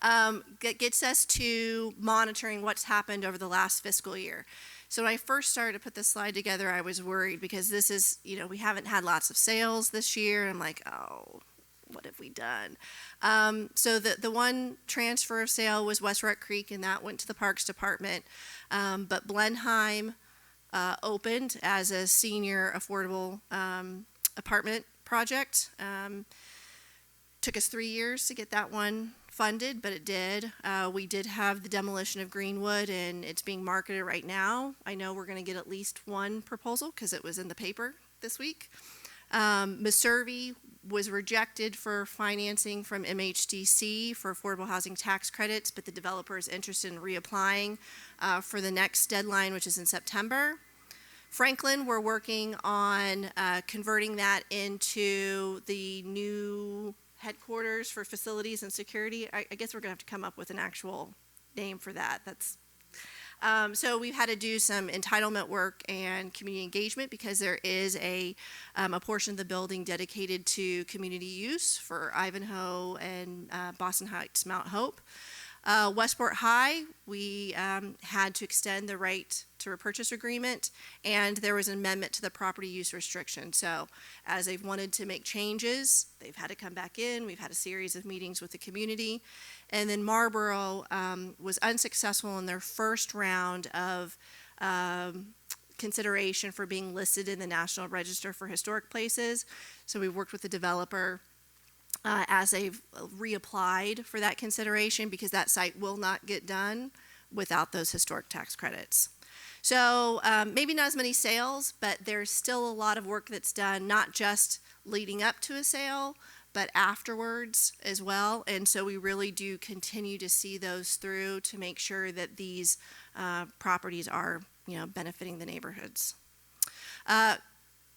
That gets us to monitoring what's happened over the last fiscal year. So when I first started to put this slide together, I was worried because this is, we haven't had lots of sales this year. I'm like, oh, what have we done? So the one transfer of sale was West Rock Creek, and that went to the Parks Department. But Blenheim opened as a senior affordable apartment project. Took us 3 years to get that one funded, but it did. We did have the demolition of Greenwood, and it's being marketed right now. I know we're going to get at least one proposal because it was in the paper this week. Meservey was rejected for financing from MHDC for affordable housing tax credits, but the developer is interested in reapplying for the next deadline, which is in September. Franklin, we're working on converting that into the new headquarters for facilities and security. I guess we're going to have to come up with an actual name for that. So we've had to do some entitlement work and community engagement because there is a portion of the building dedicated to community use for Ivanhoe and Boston Heights, Mount Hope. Westport High, we had to extend the right to repurchase agreement, and there was an amendment to the property use restriction. So as they've wanted to make changes, they've had to come back in. We've had a series of meetings with the community. And then Marlboro was unsuccessful in their first round of consideration for being listed in the National Register for Historic Places. So we worked with the developer as they've reapplied for that consideration because that site will not get done without those historic tax credits. So maybe not as many sales, but there's still a lot of work that's done, not just leading up to a sale, but afterwards as well. And so we really do continue to see those through to make sure that these properties are, benefiting the neighborhoods.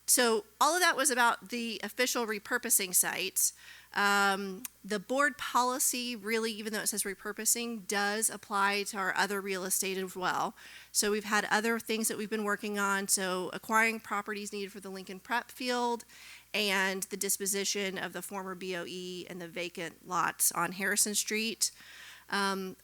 So all of that was about the official repurposing sites. The board policy really, even though it says repurposing, does apply to our other real estate as well. So we've had other things that we've been working on. So acquiring properties needed for the Lincoln Prep Field and the disposition of the former BOE and the vacant lots on Harrison Street.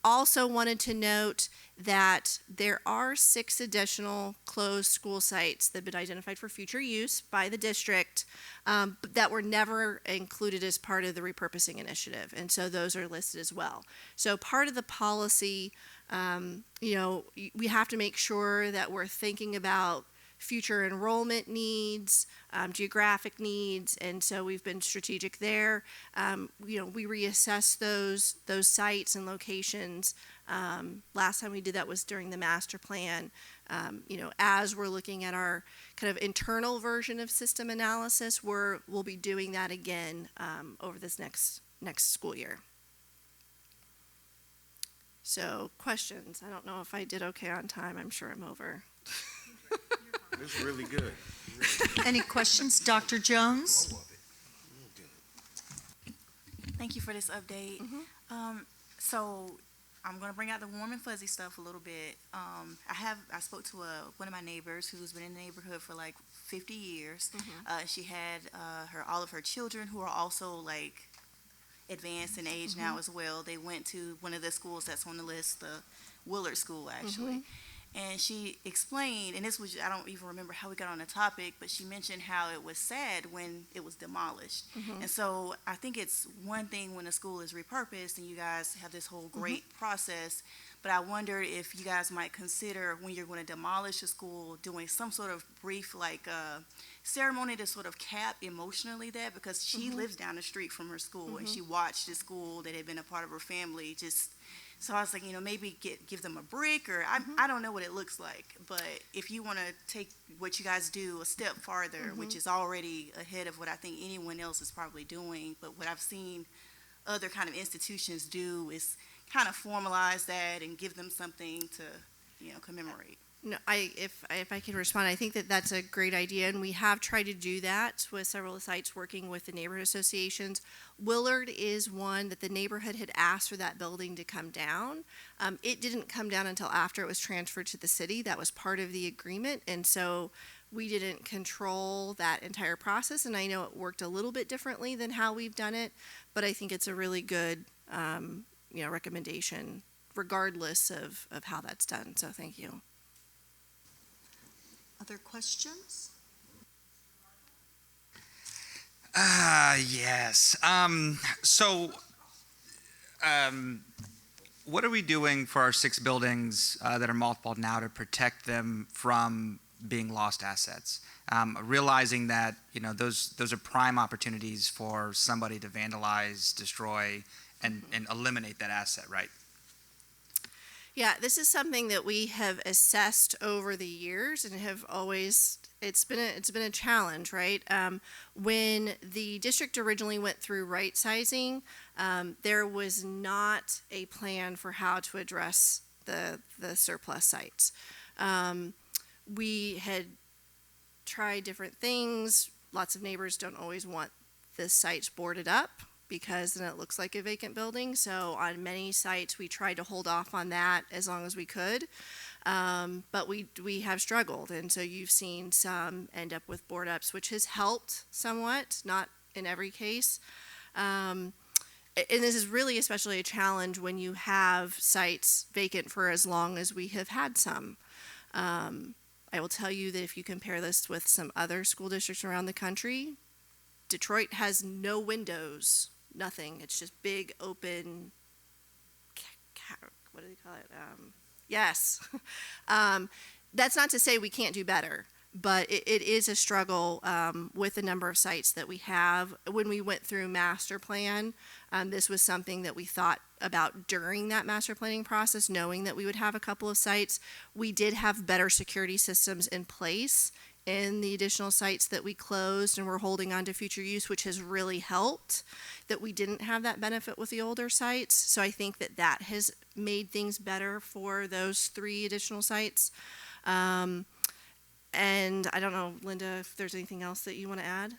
Also wanted to note that there are 6 additional closed school sites that have been identified for future use by the district, but that were never included as part of the repurposing initiative, and so those are listed as well. So part of the policy, we have to make sure that we're thinking about future enrollment needs, geographic needs, and so we've been strategic there. We reassess those sites and locations. Last time we did that was during the master plan. As we're looking at our kind of internal version of system analysis, we'll be doing that again over this next school year. So questions? I don't know if I did okay on time. I'm sure I'm over. It's really good. Any questions? Dr. Jones? Thank you for this update. So I'm going to bring out the warm and fuzzy stuff a little bit. I spoke to one of my neighbors who's been in the neighborhood for like 50 years. She had all of her children who are also like advanced in age now as well. They went to one of the schools that's on the list, the Willard School actually. And she explained, and this was, I don't even remember how we got on the topic, but she mentioned how it was sad when it was demolished. And so I think it's one thing when a school is repurposed and you guys have this whole great process, but I wonder if you guys might consider when you're going to demolish a school doing some sort of brief ceremony to sort of cap emotionally that, because she lives down the street from her school and she watched the school that had been a part of her family just. So I was like, maybe give them a brick, or I don't know what it looks like. But if you want to take what you guys do a step farther, which is already ahead of what I think anyone else is probably doing, but what I've seen other kind of institutions do is kind of formalize that and give them something to, commemorate. No, if I can respond, I think that that's a great idea, and we have tried to do that with several of the sites working with the neighborhood associations. Willard is one that the neighborhood had asked for that building to come down. It didn't come down until after it was transferred to the city. That was part of the agreement, and so we didn't control that entire process, and I know it worked a little bit differently than how we've done it, but I think it's a really good recommendation regardless of how that's done, so thank you. Other questions? Yes. What are we doing for our 6 buildings that are mothballed now to protect them from being lost assets? Realizing that, those are prime opportunities for somebody to vandalize, destroy, and eliminate that asset, right? Yeah, this is something that we have assessed over the years and have always, it's been a challenge, right? When the district originally went through right sizing, there was not a plan for how to address the surplus sites. We had tried different things. Lots of neighbors don't always want the sites boarded up, because then it looks like a vacant building. So on many sites, we tried to hold off on that as long as we could. But we have struggled. And so you've seen some end up with board ups, which has helped somewhat, not in every case. And this is really especially a challenge when you have sites vacant for as long as we have had some. I will tell you that if you compare this with some other school districts around the country, Detroit has no windows. Nothing. It's just big, open, what do they call it? Yes. That's not to say we can't do better, but it is a struggle with the number of sites that we have. When we went through master plan, this was something that we thought about during that master planning process, knowing that we would have a couple of sites. We did have better security systems in place in the additional sites that we closed and we're holding on to future use, which has really helped, that we didn't have that benefit with the older sites. So I think that has made things better for those 3 additional sites. And I don't know, Linda, if there's anything else that you want to add?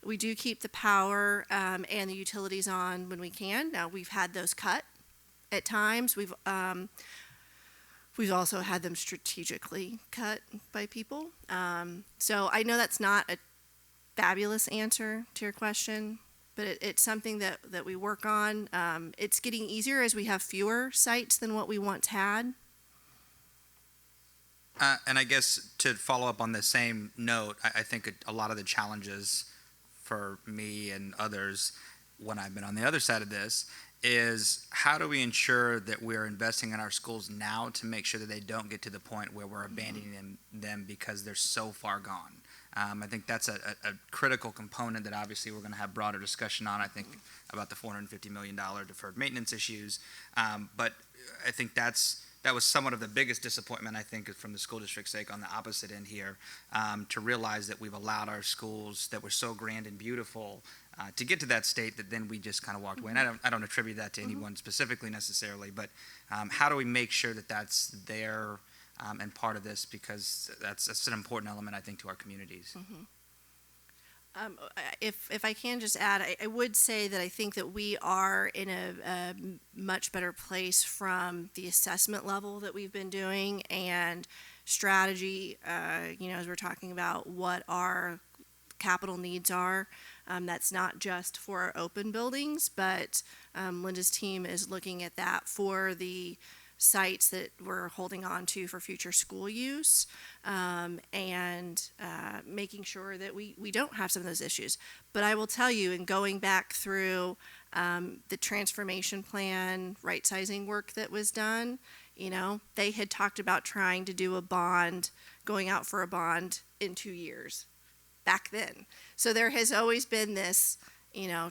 We do keep the power and the utilities on when we can. Now, we've had those cut at times. We've also had them strategically cut by people. So I know that's not a fabulous answer to your question, but it's something that we work on. It's getting easier as we have fewer sites than what we once had. And I guess to follow up on the same note, I think a lot of the challenges for me and others when I've been on the other side of this is how do we ensure that we're investing in our schools now to make sure that they don't get to the point where we're abandoning them because they're so far gone. I think that's a critical component that obviously we're going to have broader discussion on, I think, about the $450 million deferred maintenance issues. But I think that was somewhat of the biggest disappointment, I think, from the school district's sake on the opposite end here, to realize that we've allowed our schools that were so grand and beautiful to get to that state that then we just kind of walked away. And I don't attribute that to anyone specifically necessarily, but how do we make sure that that's there and part of this, because that's an important element, I think, to our communities. If I can just add, I would say that I think that we are in a much better place from the assessment level that we've been doing and strategy, as we're talking about what our capital needs are. That's not just for our open buildings, but Linda's team is looking at that for the sites that we're holding on to for future school use, and making sure that we don't have some of those issues. But I will tell you, in going back through the transformation plan, right-sizing work that was done, they had talked about trying to do a bond, going out for a bond in 2 years back then. So there has always been this,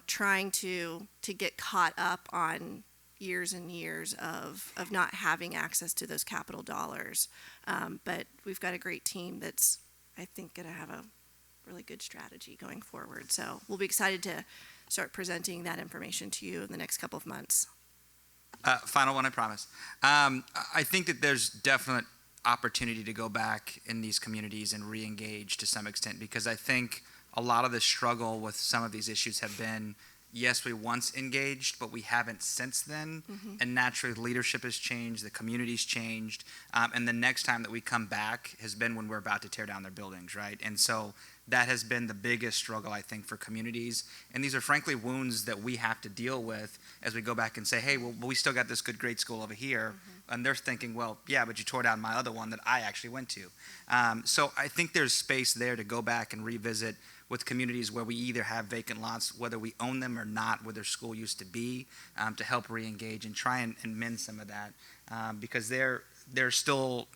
trying to get caught up on years and years of not having access to those capital dollars. But we've got a great team that's, I think, going to have a really good strategy going forward. So we'll be excited to start presenting that information to you in the next couple of months. Final one, I promise. I think that there's definite opportunity to go back in these communities and re-engage to some extent, because I think a lot of the struggle with some of these issues have been, yes, we once engaged, but we haven't since then. And naturally, leadership has changed, the community's changed, and the next time that we come back has been when we're about to tear down their buildings, right? And so that has been the biggest struggle, I think, for communities. And these are frankly wounds that we have to deal with as we go back and say, hey, well, we still got this good grade school over here. And they're thinking, well, yeah, but you tore down my other one that I actually went to. So I think there's space there to go back and revisit with communities where we either have vacant lots, whether we own them or not, where their school used to be, to help re-engage and try and mend some of that, because there's still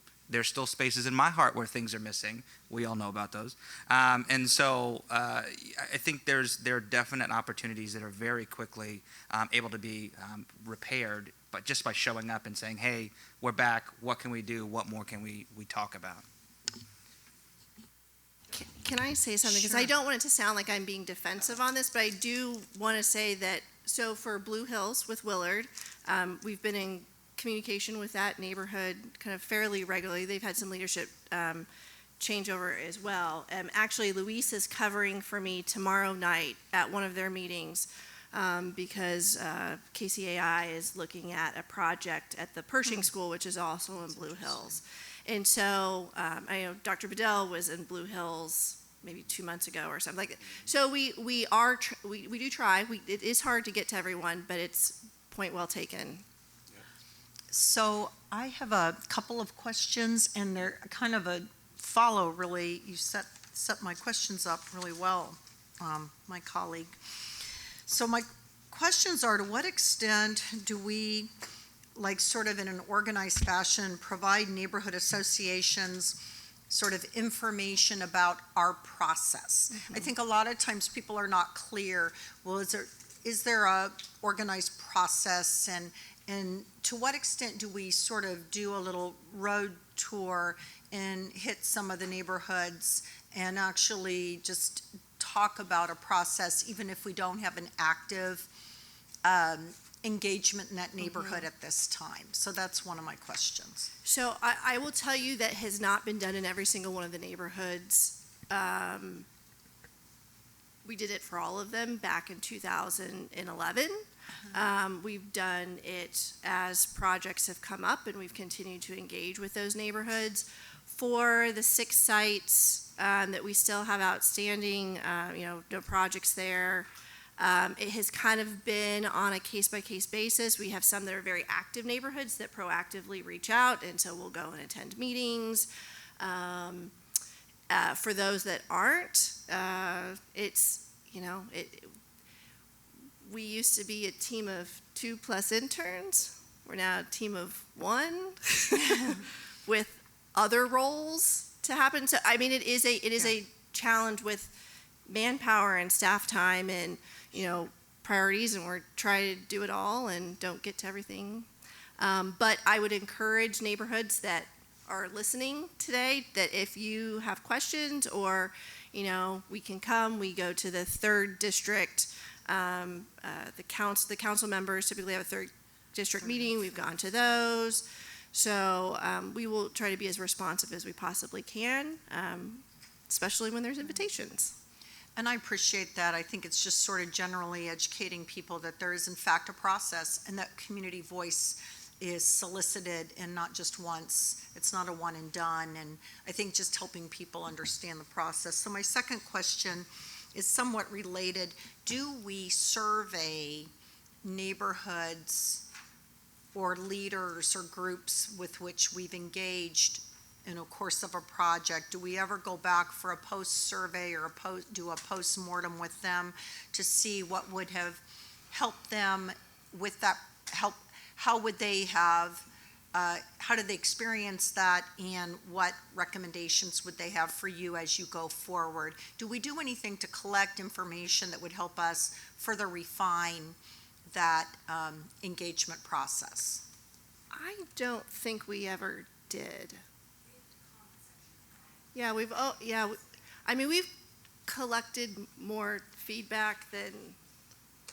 spaces in my heart where things are missing. We all know about those. And so I think there are definite opportunities that are very quickly able to be repaired, but just by showing up and saying, hey, we're back, what can we do, what more can we talk about? Can I say something? Because Sure. I don't want it to sound like I'm being defensive on this, but I do want to say that, so for Blue Hills with Willard, we've been in communication with that neighborhood kind of fairly regularly. They've had some leadership changeover as well. Actually, Luis is covering for me tomorrow night at one of their meetings, because KCAI is looking at a project at the Pershing School, which is also in Blue Hills. And so I know Dr. Bedell was in Blue Hills maybe 2 months ago or something like that. So we do try. It is hard to get to everyone, but it's point well taken. So I have a couple of questions, and they're kind of a follow, really. You set my questions up really well, my colleague. So my questions are, to what extent do we, like sort of in an organized fashion, provide neighborhood associations sort of information about our process? I think a lot of times people are not clear, well, is there a organized process, and to what extent do we sort of do a little road tour and hit some of the neighborhoods and actually just talk about a process, even if we don't have an active engagement in that neighborhood at this time? So that's one of my questions. So I will tell you that has not been done in every single one of the neighborhoods. We did it for all of them back in 2011. We've done it as projects have come up, and we've continued to engage with those neighborhoods. For the 6 sites that we still have outstanding, no projects there. It has kind of been on a case-by-case basis. We have some that are very active neighborhoods that proactively reach out, and so we'll go and attend meetings. For those that aren't, we used to be a team of 2+ interns. We're now a team of 1 with other roles to happen. So, I mean, it is a challenge with manpower and staff time and, priorities, and we're trying to do it all and don't get to everything. But I would encourage neighborhoods that are listening today that if you have questions or, we can come, we go to the 3rd district. The council members typically have a 3rd district meeting. We've gone to those. So we will try to be as responsive as we possibly can, especially when there's invitations. And I appreciate that. I think it's just sort of generally educating people that there is in fact a process and that community voice is solicited and not just once. It's not a one and done. And I think just helping people understand the process. So my second question is somewhat related. Do we survey neighborhoods or leaders or groups with which we've engaged in a course of a project? Do we ever go back for a post-survey or do a post-mortem with them to see what would have helped them with that help? How would they have, how did they experience that, and what recommendations would they have for you as you go forward? Do we do anything to collect information that would help us further refine that engagement process? I don't think we ever did. Yeah, we've collected more feedback than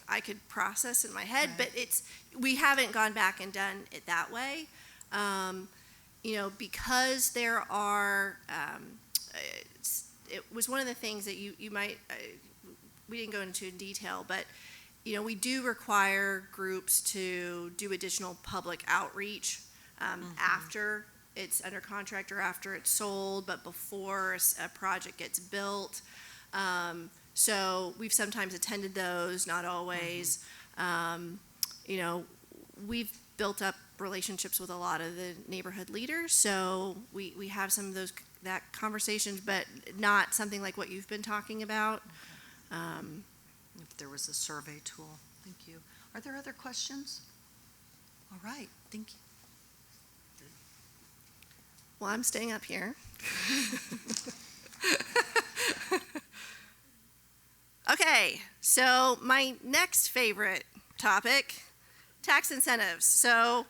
I could process in my head, Right. but we haven't gone back and done it that way. Because there are, it was one of the things that you might, we didn't go into in detail, but we do require groups to do additional public outreach after it's under contract or after it's sold, but before a project gets built. So we've sometimes attended those, not always. We've built up relationships with a lot of the neighborhood leaders, so we have some of that conversations, but not something like what you've been talking about. If there was a survey tool. Thank you. Are there other questions? All right, thank you. Well, I'm staying up here. Okay, so my next favorite topic, tax incentives. So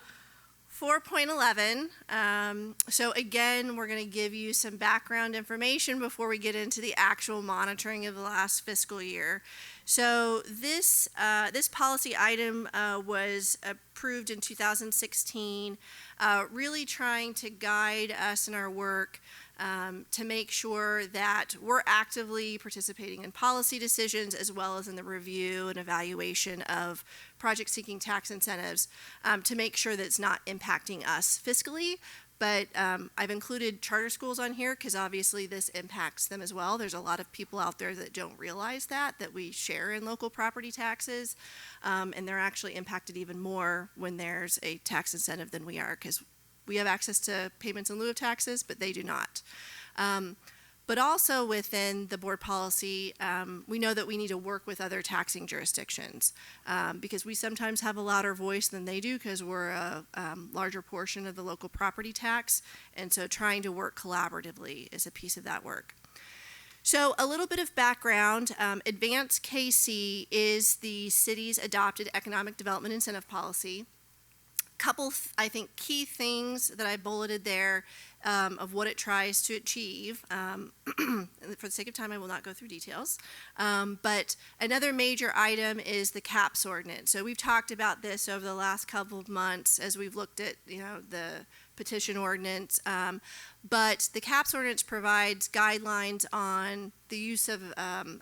4.11, so again, we're going to give you some background information before we get into the actual monitoring of the last fiscal year. So this policy item was approved in 2016, really trying to guide us in our work to make sure that we're actively participating in policy decisions as well as in the review and evaluation of project seeking tax incentives to make sure that it's not impacting us fiscally. But I've included charter schools on here because obviously this impacts them as well. There's a lot of people out there that don't realize that we share in local property taxes, and they're actually impacted even more when there's a tax incentive than we are, because we have access to payments in lieu of taxes, but they do not. But also within the board policy, we know that we need to work with other taxing jurisdictions because we sometimes have a louder voice than they do because we're a larger portion of the local property tax. And so trying to work collaboratively is a piece of that work. So a little bit of background, Advance KC is the city's adopted economic development incentive policy. Couple, I think, key things that I bulleted there of what it tries to achieve. For the sake of time, I will not go through details. But another major item is the CAPS ordinance. So we've talked about this over the last couple of months as we've looked at, the petition ordinance. But the CAPS ordinance provides guidelines on the use of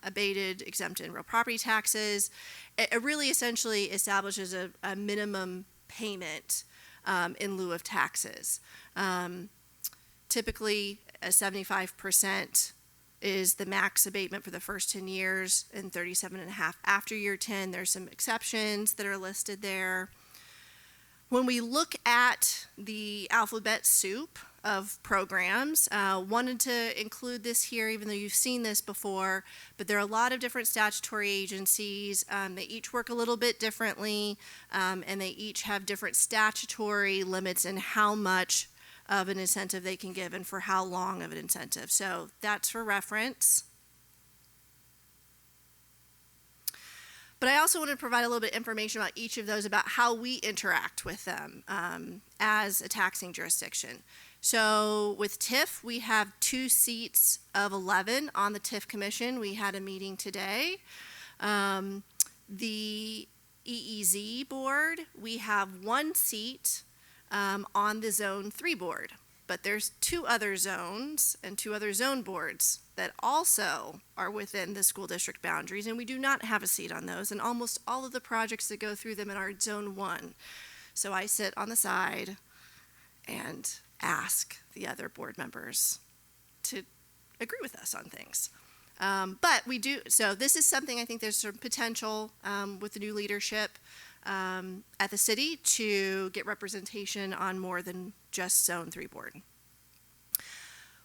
abated, exempted, and real property taxes. It really essentially establishes a minimum payment in lieu of taxes. Typically, 75% is the max abatement for the first 10 years and 37.5 after year 10. There's some exceptions that are listed there. When we look at the alphabet soup of programs, wanted to include this here, even though you've seen this before, but there are a lot of different statutory agencies. They each work a little bit differently, and they each have different statutory limits in how much of an incentive they can give and for how long of an incentive. So that's for reference. But I also want to provide a little bit of information about each of those, about how we interact with them as a taxing jurisdiction. So with TIF, we have 2 seats of 11 on the TIF commission. We had a meeting today. The EEZ board, we have 1 seat on the Zone 3 board. But there's 2 other zones and 2 other zone boards that also are within the school district boundaries, and we do not have a seat on those, and almost all of the projects that go through them are Zone 1. So I sit on the side and ask the other board members to agree with us on things. But we do, so this is something I think there's some potential with the new leadership at the city to get representation on more than just Zone 3 board.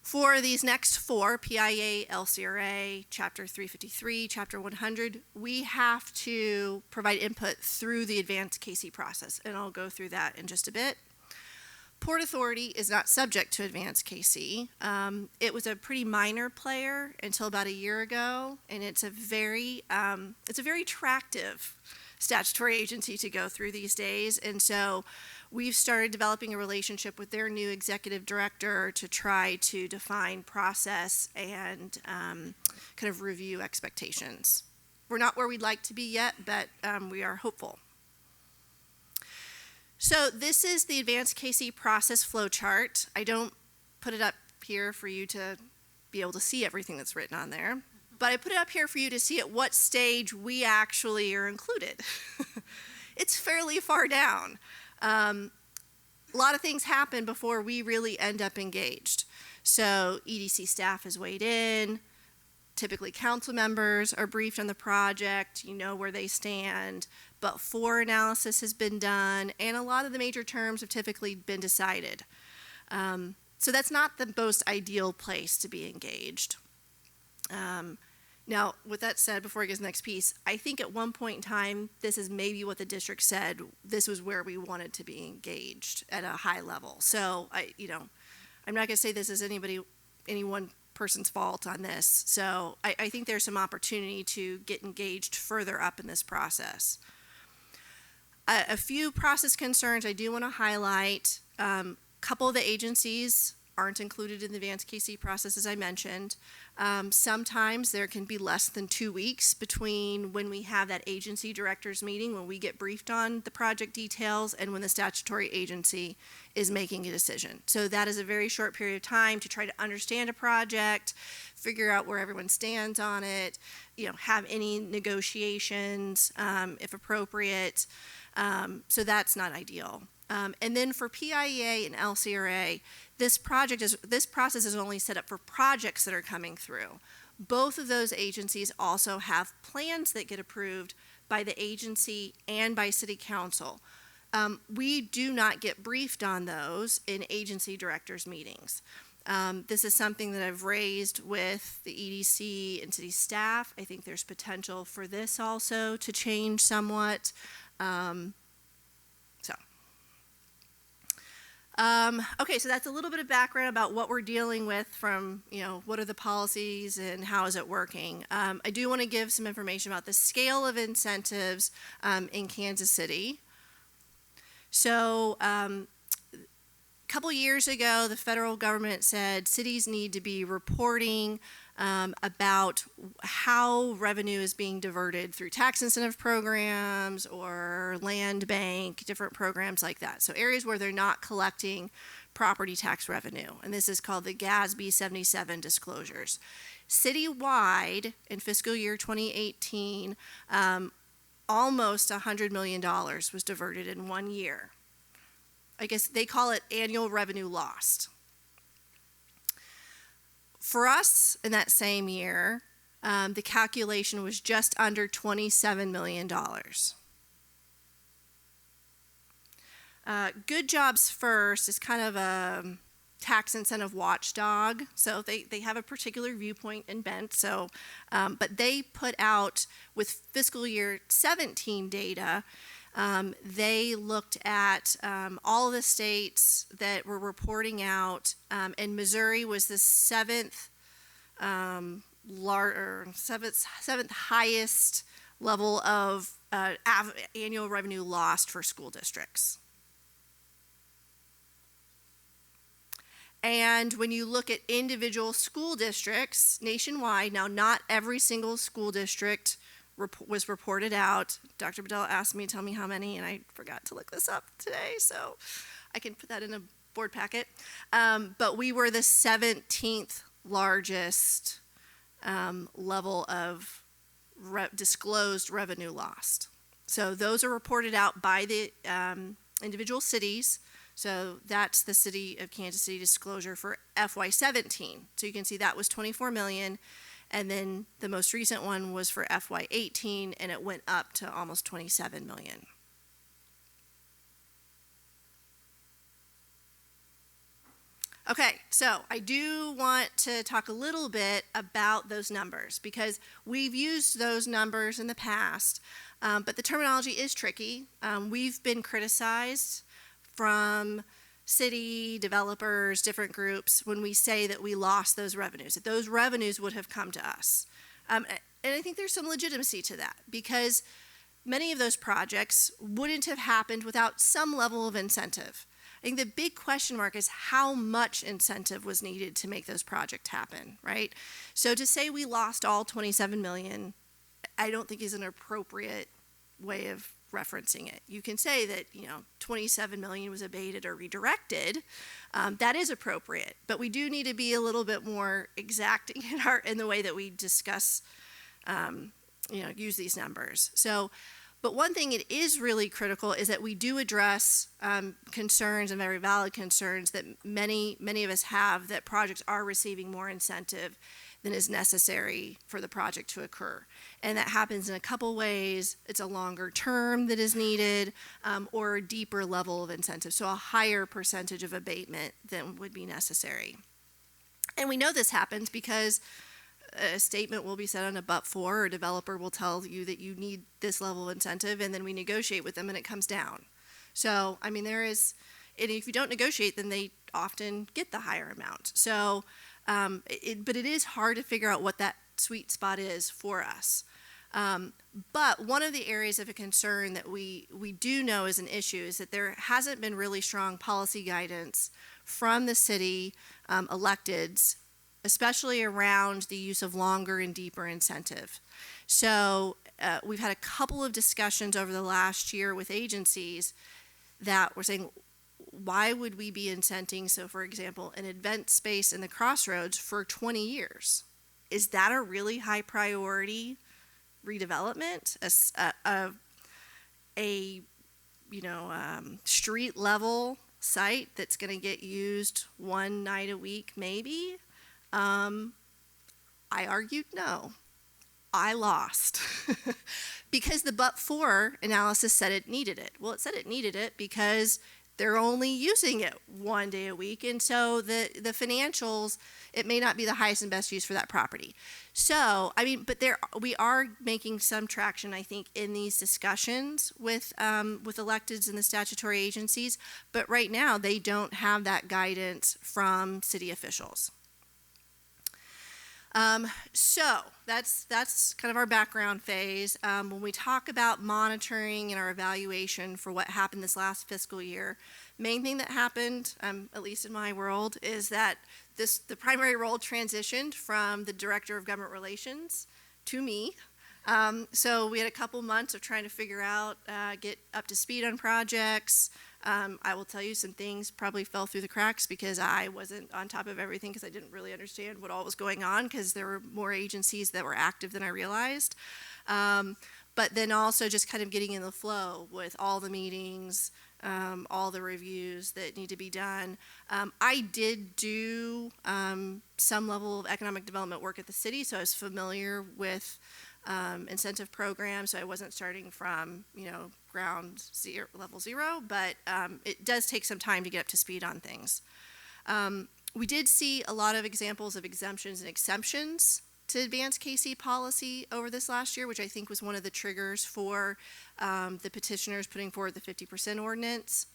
For these next 4, PIA, LCRA, Chapter 353, Chapter 100, we have to provide input through the advanced KC process, and I'll go through that in just a bit. Port Authority is not subject to advanced KC. It was a pretty minor player until about a year ago, and it's a very attractive statutory agency to go through these days. And so we've started developing a relationship with their new executive director to try to define process and kind of review expectations. We're not where we'd like to be yet, but we are hopeful. So this is the advanced KC process flow chart. I don't put it up here for you to be able to see everything that's written on there, but I put it up here for you to see at what stage we actually are included. It's fairly far down. A lot of things happen before we really end up engaged. So EDC staff has weighed in. Typically council members are briefed on the project, you know where they stand, but 4 analysis has been done, and a lot of the major terms have typically been decided. So that's not the most ideal place to be engaged. Now, with that said, before I get to the next piece, I think at one point in time, this is maybe what the district said, this was where we wanted to be engaged at a high level. So, I'm not gonna say this is any one person's fault on this. So I think there's some opportunity to get engaged further up in this process. A few process concerns I do want to highlight. Couple of the agencies aren't included in the advanced KC process, as I mentioned. Sometimes there can be less than 2 weeks between when we have that agency directors meeting, when we get briefed on the project details, and when the statutory agency is making a decision. So that is a very short period of time to try to understand a project, figure out where everyone stands on it, have any negotiations if appropriate. So that's not ideal. And then for PIA and LCRA, this process is only set up for projects that are coming through. Both of those agencies also have plans that get approved by the agency and by city council. We do not get briefed on those in agency directors meetings. This is something that I've raised with the EDC and city staff. I think there's potential for this also to change somewhat. Okay, so that's a little bit of background about what we're dealing with from, what are the policies and how is it working. I do want to give some information about the scale of incentives in Kansas City. So, couple years ago, the federal government said cities need to be reporting about how revenue is being diverted through tax incentive programs or land bank, different programs like that. So areas where they're not collecting property tax revenue. And this is called the GASB 77 disclosures. Citywide, in fiscal year 2018, almost $100 million was diverted in 1 year. I guess they call it annual revenue lost. For us, in that same year, the calculation was just under $27 million. Good Jobs First is kind of a tax incentive watchdog, so they have a particular viewpoint and bent. So, but they put out, with fiscal year 17 data, they looked at all of the states that were reporting out, and Missouri was the seventh highest level of annual revenue lost for school districts. And when you look at individual school districts nationwide, now not every single school district was reported out. Dr. Bedell asked me to tell me how many, and I forgot to look this up today, so I can put that in a board packet. But we were the 17th largest level of disclosed revenue lost. So those are reported out by the individual cities. So that's the City of Kansas City disclosure for FY17. So you can see that was 24 million. And then the most recent one was for FY18, and it went up to almost 27 million. Okay, so I do want to talk a little bit about those numbers because we've used those numbers in the past, but the terminology is tricky. We've been criticized from city developers, different groups, when we say that we lost those revenues, that those revenues would have come to us. And I think there's some legitimacy to that because many of those projects wouldn't have happened without some level of incentive. I think the big question mark is how much incentive was needed to make those projects happen, right? So to say we lost all 27 million, I don't think is an appropriate way of referencing it. You can say that, 27 million was abated or redirected. That is appropriate, but we do need to be a little bit more exacting in the way that we discuss, use these numbers. So, but one thing it is really critical is that we do address concerns, and very valid concerns, that many of us have, that projects are receiving more incentive than is necessary for the project to occur. And that happens in a couple ways. It's a longer term that is needed, or a deeper level of incentive, so a higher percentage of abatement than would be necessary. And we know this happens because a statement will be said on a but-for, or a developer will tell you that you need this level of incentive, and then we negotiate with them and it comes down. So, and if you don't negotiate, then they often get the higher amount. So, but it is hard to figure out what that sweet spot is for us. But one of the areas of a concern that we do know is an issue is that there hasn't been really strong policy guidance from the city electeds, especially around the use of longer and deeper incentive. So we've had a couple of discussions over the last year with agencies that were saying, why would we be incenting, so for example, an event space in the Crossroads for 20 years? Is that a really high priority redevelopment? A street level site that's going to get used one night a week, maybe? I argued no. I lost because the but-for analysis said it needed it. Well, it said it needed it because they're only using it one day a week, and so the financials, it may not be the highest and best use for that property. So, but we are making some traction, I think, in these discussions with electeds and the statutory agencies, but right now they don't have that guidance from city officials. So that's kind of our background phase. When we talk about monitoring and our evaluation for what happened this last fiscal year, main thing that happened, at least in my world, is that the primary role transitioned from the Director of Government Relations to me. So we had a couple months of trying to figure out, get up to speed on projects. I will tell you some things probably fell through the cracks because I wasn't on top of everything because I didn't really understand what all was going on because there were more agencies that were active than I realized. But then also just kind of getting in the flow with all the meetings, all the reviews that need to be done. I did do some level of economic development work at the city, so I was familiar with incentive programs, so I wasn't starting from, ground zero, level zero, but it does take some time to get up to speed on things. We did see a lot of examples of exemptions and exceptions to advanced KC policy over this last year, which I think was one of the triggers for the petitioners putting forward the 50% ordinance.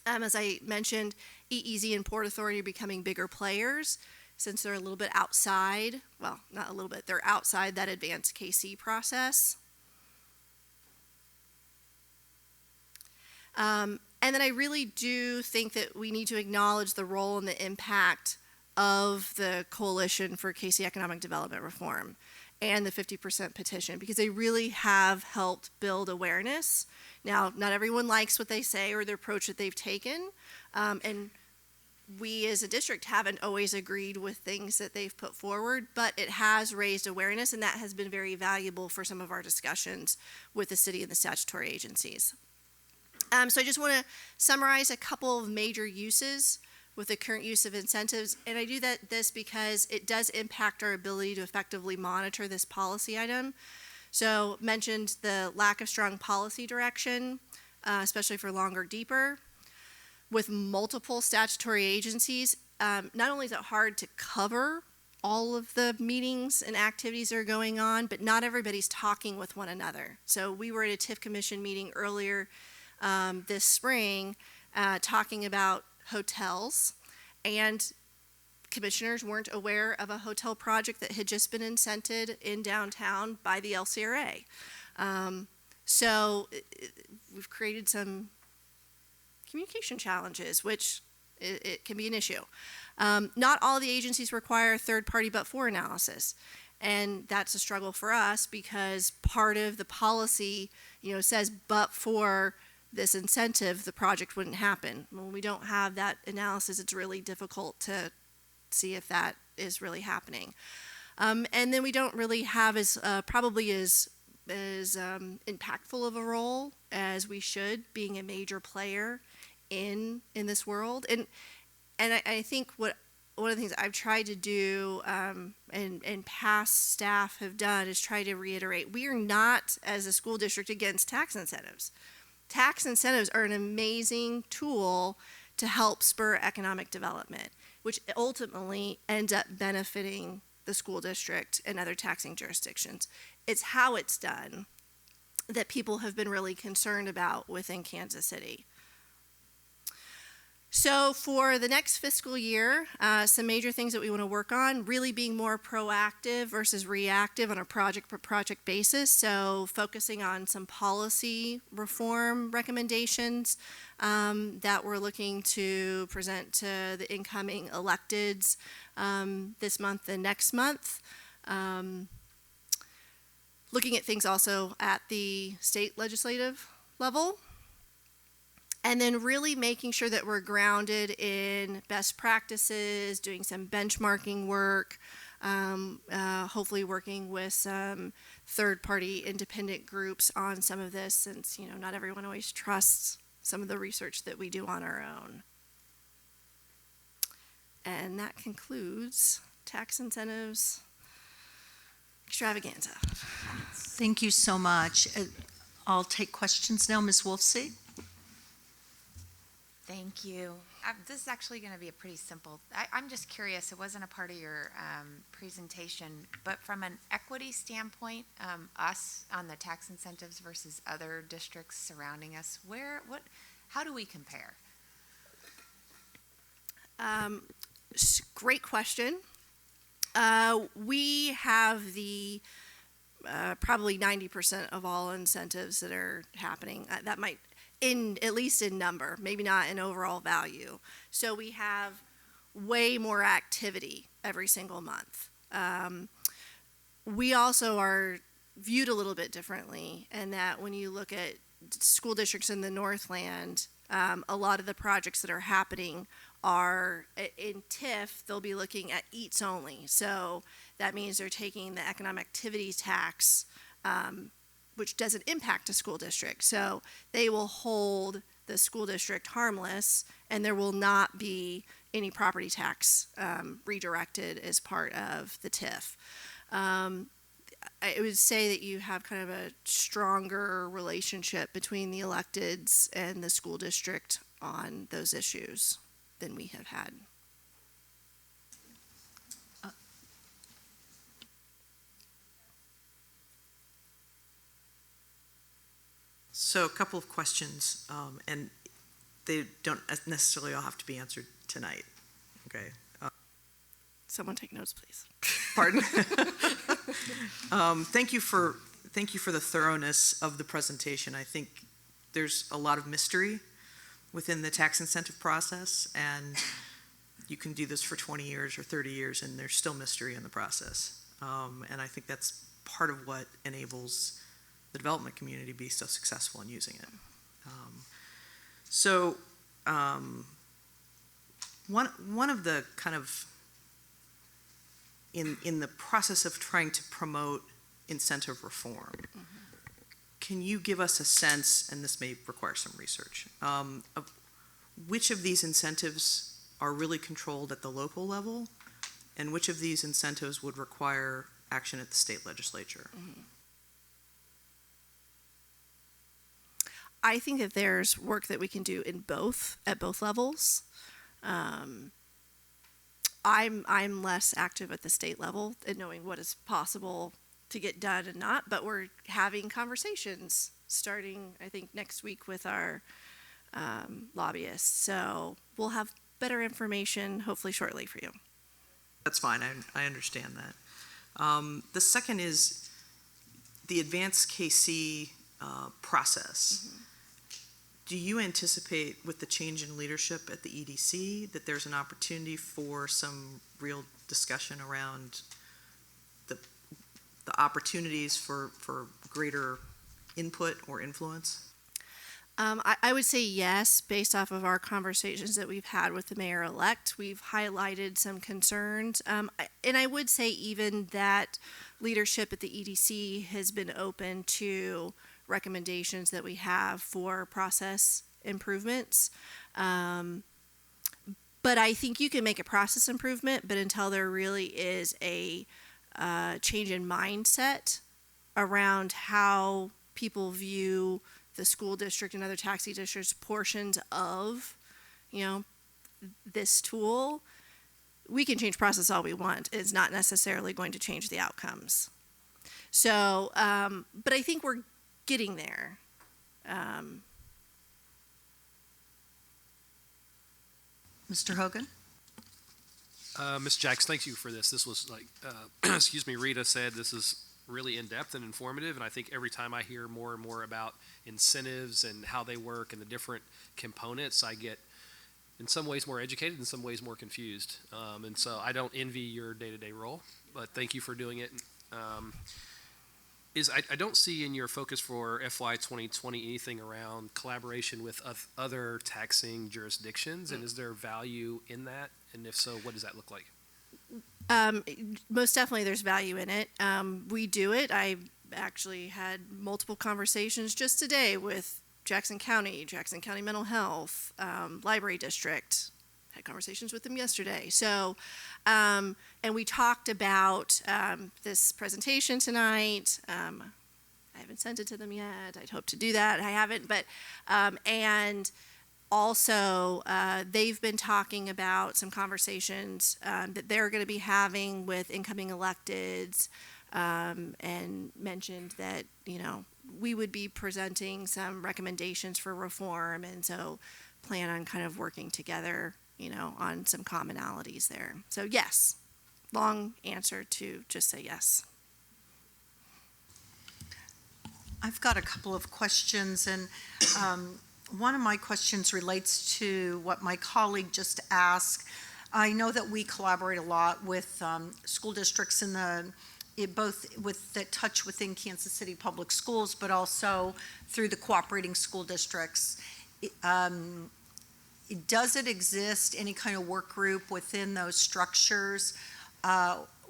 As I mentioned, EEZ and Port Authority are becoming bigger players since they're a little bit outside, well, not a little bit, they're outside that advanced KC process. And then I really do think that we need to acknowledge the role and the impact of the Coalition for KC Economic Development Reform and the 50% petition, because they really have helped build awareness. Now, not everyone likes what they say or the approach that they've taken, and we as a district haven't always agreed with things that they've put forward, but it has raised awareness, and that has been very valuable for some of our discussions with the city and the statutory agencies. So I just want to summarize a couple of major uses with the current use of incentives, and I do this because it does impact our ability to effectively monitor this policy item. So mentioned the lack of strong policy direction, especially for longer, deeper. With multiple statutory agencies, not only is it hard to cover all of the meetings and activities that are going on, but not everybody's talking with one another. So we were at a TIF Commission meeting earlier this spring talking about hotels, and commissioners weren't aware of a hotel project that had just been incented in downtown by the LCRA. So we've created some communication challenges, which it can be an issue. Not all the agencies require third-party but-for analysis, and that's a struggle for us because part of the policy, says but for this incentive, the project wouldn't happen. When we don't have that analysis, it's really difficult to see if that is really happening. And then we don't really have probably as impactful of a role as we should, being a major player in this world. And I think one of the things I've tried to do and past staff have done is try to reiterate, we are not, as a school district, against tax incentives. Tax incentives are an amazing tool to help spur economic development, which ultimately ends up benefiting the school district and other taxing jurisdictions. It's how it's done that people have been really concerned about within Kansas City. So for the next fiscal year, some major things that we want to work on, really being more proactive versus reactive on a project-per-project basis. So focusing on some policy reform recommendations that we're looking to present to the incoming electeds this month and next month. Looking at things also at the state legislative level. And then really making sure that we're grounded in best practices, doing some benchmarking work, hopefully working with some third-party independent groups on some of this, since not everyone always trusts some of the research that we do on our own. And that concludes tax incentives extravaganza. Thank you so much. I'll take questions now. Ms. Wolfsey? Thank you. This is actually going to be a pretty simple, I'm just curious, it wasn't a part of your presentation, but from an equity standpoint, us on the tax incentives versus other districts surrounding us, how do we compare? Great question. We have the probably 90% of all incentives that are happening. That might, at least in number, maybe not in overall value. So we have way more activity every single month. We also are viewed a little bit differently in that when you look at school districts in the Northland, a lot of the projects that are happening are in TIF, they'll be looking at eats only. So that means they're taking the economic activity tax, which doesn't impact a school district. So they will hold the school district harmless, and there will not be any property tax redirected as part of the TIF. I would say that you have kind of a stronger relationship between the electeds and the school district on those issues than we have had. So a couple of questions, and they don't necessarily all have to be answered tonight, okay? Someone take notes, please. Pardon? Thank you for the thoroughness of the presentation. I think there's a lot of mystery within the tax incentive process, and you can do this for 20 years or 30 years, and there's still mystery in the process. And I think that's part of what enables the development community to be so successful in using it. One of the kind of in the process of trying to promote incentive reform, can you give us a sense, and this may require some research, of which of these incentives are really controlled at the local level, and which of these incentives would require action at the state legislature? I think that there's work that we can do at both levels. I'm less active at the state level in knowing what is possible to get done and not, but we're having conversations starting, I think, next week with our lobbyists. So we'll have better information hopefully shortly for you. That's fine, I understand that. The second is the advanced KC process. Do you anticipate, with the change in leadership at the EDC, that there's an opportunity for some real discussion around the opportunities for greater input or influence? I would say yes, based off of our conversations that we've had with the mayor-elect. We've highlighted some concerns. And I would say even that leadership at the EDC has been open to recommendations that we have for process improvements. But I think you can make a process improvement, but until there really is a change in mindset around how people view the school district and other taxi districts' portions of, this tool, we can change process all we want. It's not necessarily going to change the outcomes. So, but I think we're getting there. Mr. Hogan? Ms. Jacks, thank you for this. This was like, excuse me, Rita said this is really in-depth and informative, and I think every time I hear more and more about incentives and how they work and the different components, I get in some ways more educated, in some ways more confused. And so I don't envy your day-to-day role, but thank you for doing it. I don't see in your focus for FY 2020 anything around collaboration with other taxing jurisdictions, and is there value in that? And if so, what does that look like? Most definitely there's value in it. We do it. I actually had multiple conversations just today with Jackson County Mental Health, Library District. Had conversations with them yesterday. So, and we talked about this presentation tonight. I haven't sent it to them yet. I'd hope to do that. I haven't, but, and also, they've been talking about some conversations that they're going to be having with incoming electeds, and mentioned that, we would be presenting some recommendations for reform, and so plan on kind of working together, on some commonalities there. So yes, long answer to just say yes. I've got a couple of questions, and one of my questions relates to what my colleague just asked. I know that we collaborate a lot with school districts both with that touch within Kansas City Public Schools, but also through the cooperating school districts. Does it exist, any kind of work group within those structures?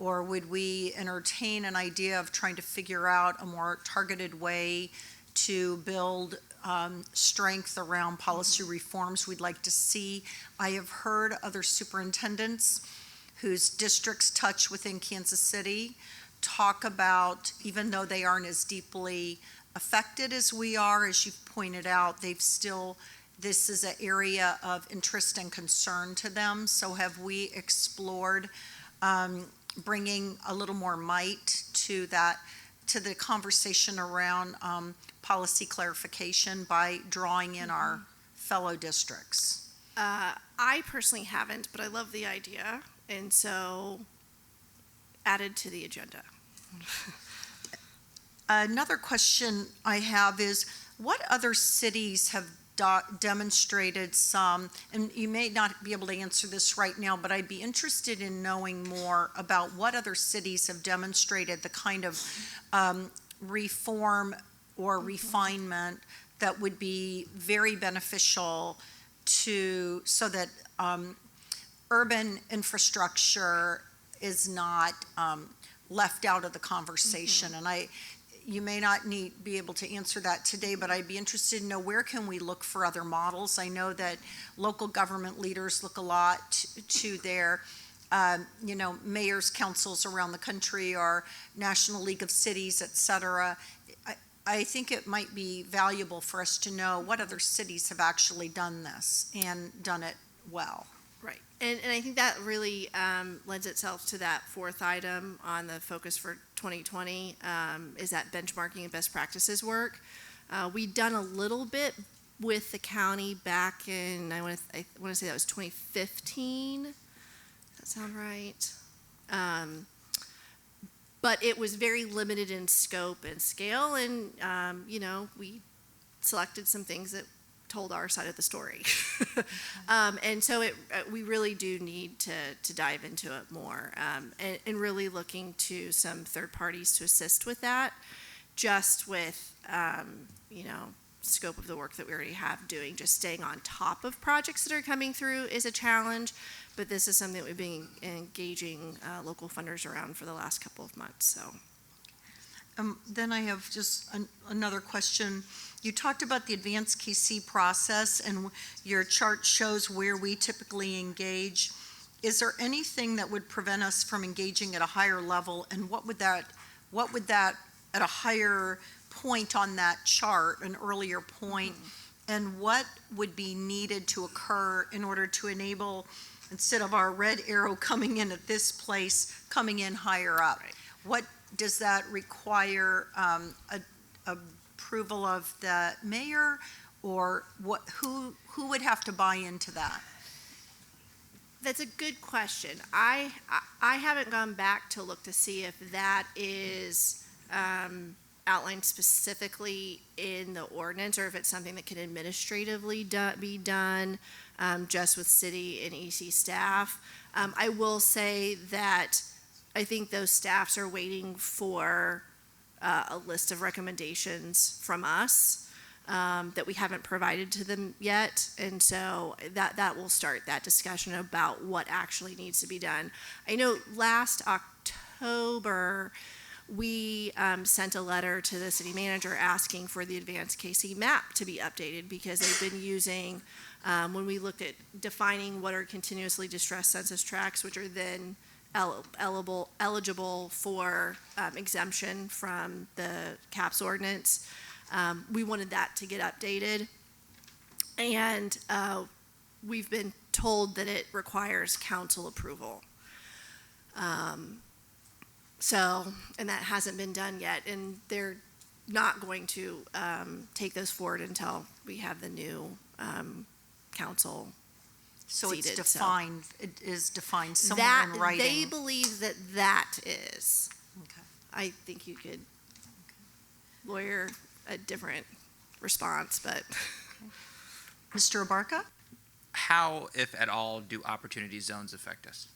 Or would we entertain an idea of trying to figure out a more targeted way to build strength around policy reforms we'd like to see? I have heard other superintendents whose districts touch within Kansas City talk about, even though they aren't as deeply affected as we are, as you've pointed out, this is an area of interest and concern to them. So have we explored bringing a little more might to the conversation around policy clarification by drawing in our fellow districts? I personally haven't, but I love the idea, and so added to the agenda. Another question I have is, what other cities have demonstrated some, and you may not be able to answer this right now, but I'd be interested in knowing more about what other cities have demonstrated the kind of reform or refinement that would be very beneficial so that urban infrastructure is not left out of the conversation. And you may not be able to answer that today, but I'd be interested to know, where can we look for other models? I know that local government leaders look a lot to their mayors' councils around the country, or National League of Cities, et cetera. I think it might be valuable for us to know what other cities have actually done this and done it well. Right, and I think that really lends itself to that fourth item on the focus for 2020, is that benchmarking and best practices work. We've done a little bit with the county back in, I want to say that was 2015. Does that sound right? But it was very limited in scope and scale, and we selected some things that told our side of the story. And so we really do need to dive into it more, and really looking to some third parties to assist with that, just with scope of the work that we already have doing. Just staying on top of projects that are coming through is a challenge, but this is something that we've been engaging local funders around for the last couple of months. So then I have just another question. You talked about the advanced KC process, and your chart shows where we typically engage. Is there anything that would prevent us from engaging at a higher level, and what would that at a higher point on that chart, an earlier point, and what would be needed to occur in order to enable, instead of our red arrow coming in at this place, coming in higher up? Right. What does that require? Approval of the mayor, or who would have to buy into that? That's a good question. I haven't gone back to look to see if that is outlined specifically in the ordinance, or if it's something that can administratively be done just with city and EC staff. I will say that I think those staffs are waiting for a list of recommendations from us that we haven't provided to them yet, and so that will start that discussion about what actually needs to be done. I know last October we sent a letter to the city manager asking for the advanced KC map to be updated, because they've been using, when we looked at defining what are continuously distressed census tracts, which are then eligible for exemption from the CAPS ordinance. We wanted that to get updated, and we've been told that it requires council approval. And that hasn't been done yet, and they're not going to take those forward until we have the new council So it's seated, so- defined, it is defined somewhere That, in writing. they believe that that is. Okay. I think you could lawyer a different response, but Mr. Abarca? How, if at all, do opportunity zones affect us?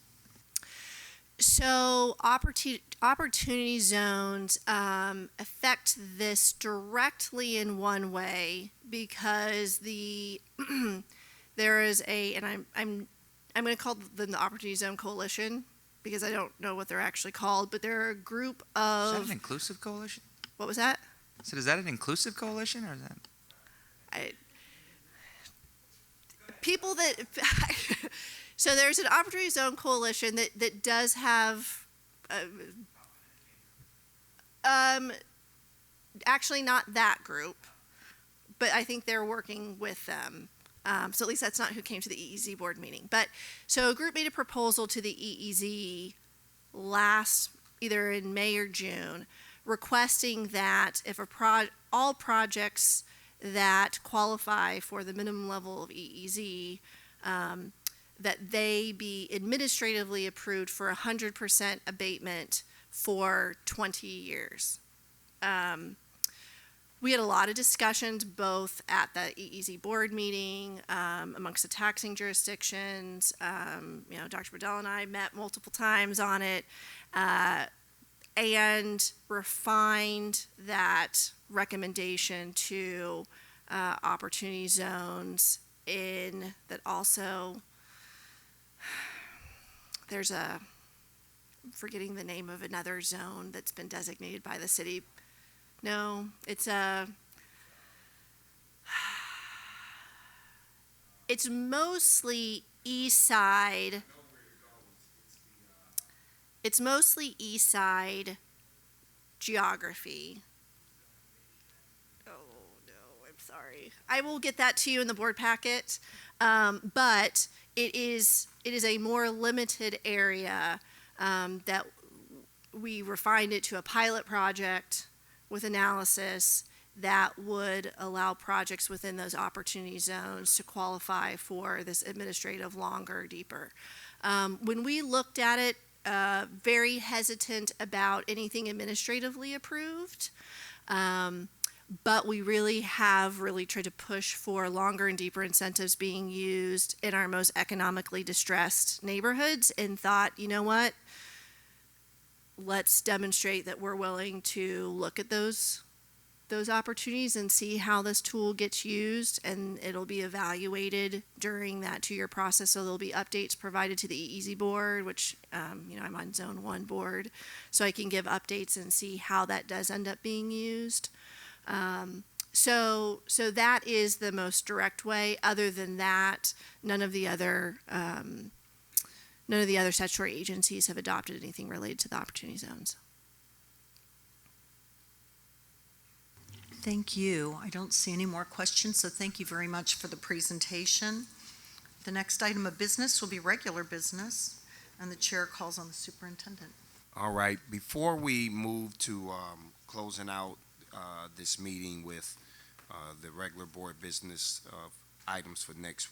so opportunity zones affect this directly in one way because there is and I'm going to call them the Opportunity Zone Coalition because I don't know what they're actually called, but they're a group Is that of an inclusive coalition? what was that? So is that an inclusive coalition or is that? People that so there's an Opportunity Zone Coalition that does have actually not that group, but I think they're working with them. So at least that's not who came to the EEZ board meeting. But so a group made a proposal to the EEZ either in May or June, requesting that if all projects that qualify for the minimum level of EEZ, that they be administratively approved for 100% abatement for 20 years. We had a lot of discussions both at the EEZ board meeting, amongst the taxing Jurisdictions. Dr. Bedell and I met multiple times on it, and refined that recommendation to opportunity zones in that also I'm forgetting the name of another zone that's been designated by the city. No, it's mostly east side. It's mostly east side geography. Oh, no, I'm sorry. I will get that to you in the board packet. But it is a more limited area that we refined it to a pilot project with analysis that would allow projects within those opportunity zones to qualify for this administrative longer, deeper. When we looked at it, very hesitant about anything administratively approved, but we really tried to push for longer and deeper incentives being used in our most economically distressed neighborhoods and thought, you know what? Let's demonstrate that we're willing to look at those opportunities and see how this tool gets used, and it'll be evaluated during that 2-year process. So there'll be updates provided to the EEZ board, which I'm on Zone 1 board, so I can give updates and see how that does end up being used. So that is the most direct way. Other than that, none of the other statutory agencies have adopted anything related to the opportunity zones. Thank you. I don't see any more questions, so thank you very much for the presentation. The next item of business will be regular business, and the chair calls on the superintendent. All right, before we move to closing out this meeting with the regular board business items for next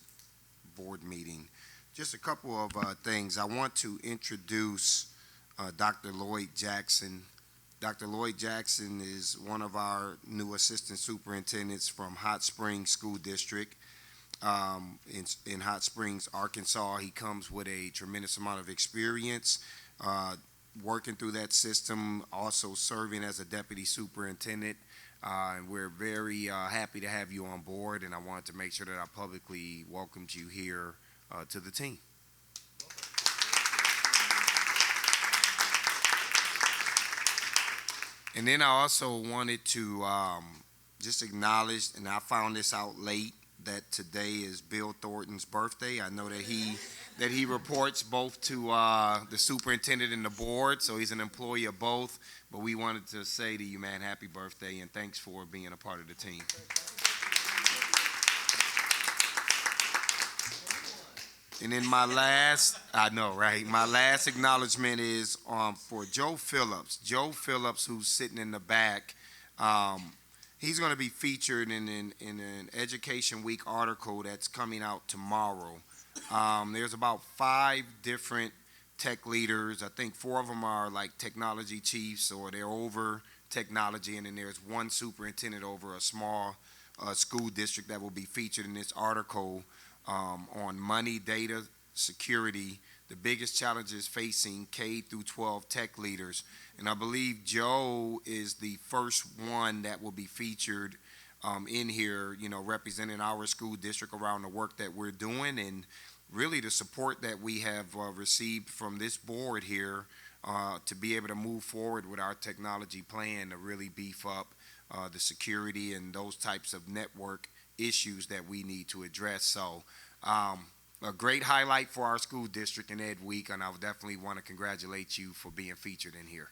board meeting, just a couple of things. I want to introduce Dr. Lloyd Jackson. Dr. Lloyd Jackson is one of our new assistant superintendents from Hot Springs School District in Hot Springs, Arkansas. He comes with a tremendous amount of experience working through that system, also serving as a deputy superintendent. And we're very happy to have you on board, and I wanted to make sure that I publicly welcomed you here to the team. And then I also wanted to just acknowledge, and I found this out late, that today is Bill Thornton's birthday. I know that he reports both to the superintendent and the board, so he's an employee of both. But we wanted to say to you, man, happy birthday, and thanks for being a part of the team. And then my last acknowledgement is for Joe Phillips. Joe Phillips, who's sitting in the back, he's going to be featured in an Education Week article that's coming out tomorrow. There's about 5 different tech leaders. I think 4 of them are like technology chiefs, or they're over technology, and then there's 1 superintendent over a small school district that will be featured in this article on money, data, security, the biggest challenges facing K through 12 tech leaders. And I believe Joe is the first one that will be featured in here, representing our school district around the work that we're doing, and really the support that we have received from this board here to be able to move forward with our technology plan to really beef up the security and those types of network issues that we need to address. So a great highlight for our school district in Ed Week, and I would definitely want to congratulate you for being featured in here.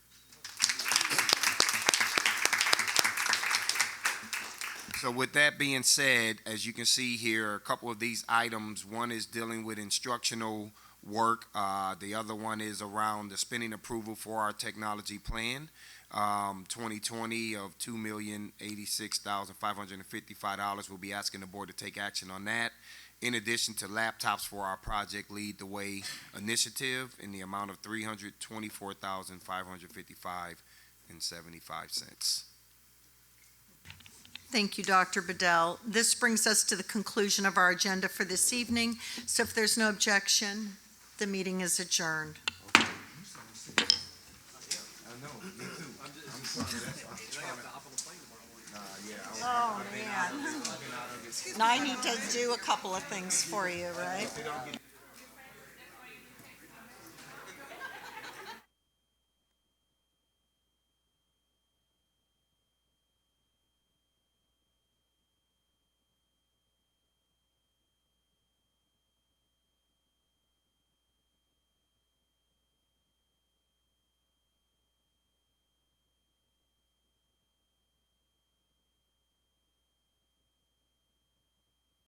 So with that being said, as you can see here, a couple of these items, one is dealing with instructional work. The other one is around the spending approval for our technology plan, 2020 of $2,086,555. We'll be asking the board to take action on that, in addition to laptops for our Project Lead the Way initiative in the amount of $324,555.75. Thank you, Dr. Bedell. This brings us to the conclusion of our agenda for this evening. So if there's no objection, the meeting is adjourned. Oh, man. Now I need to do a couple of things for you, right?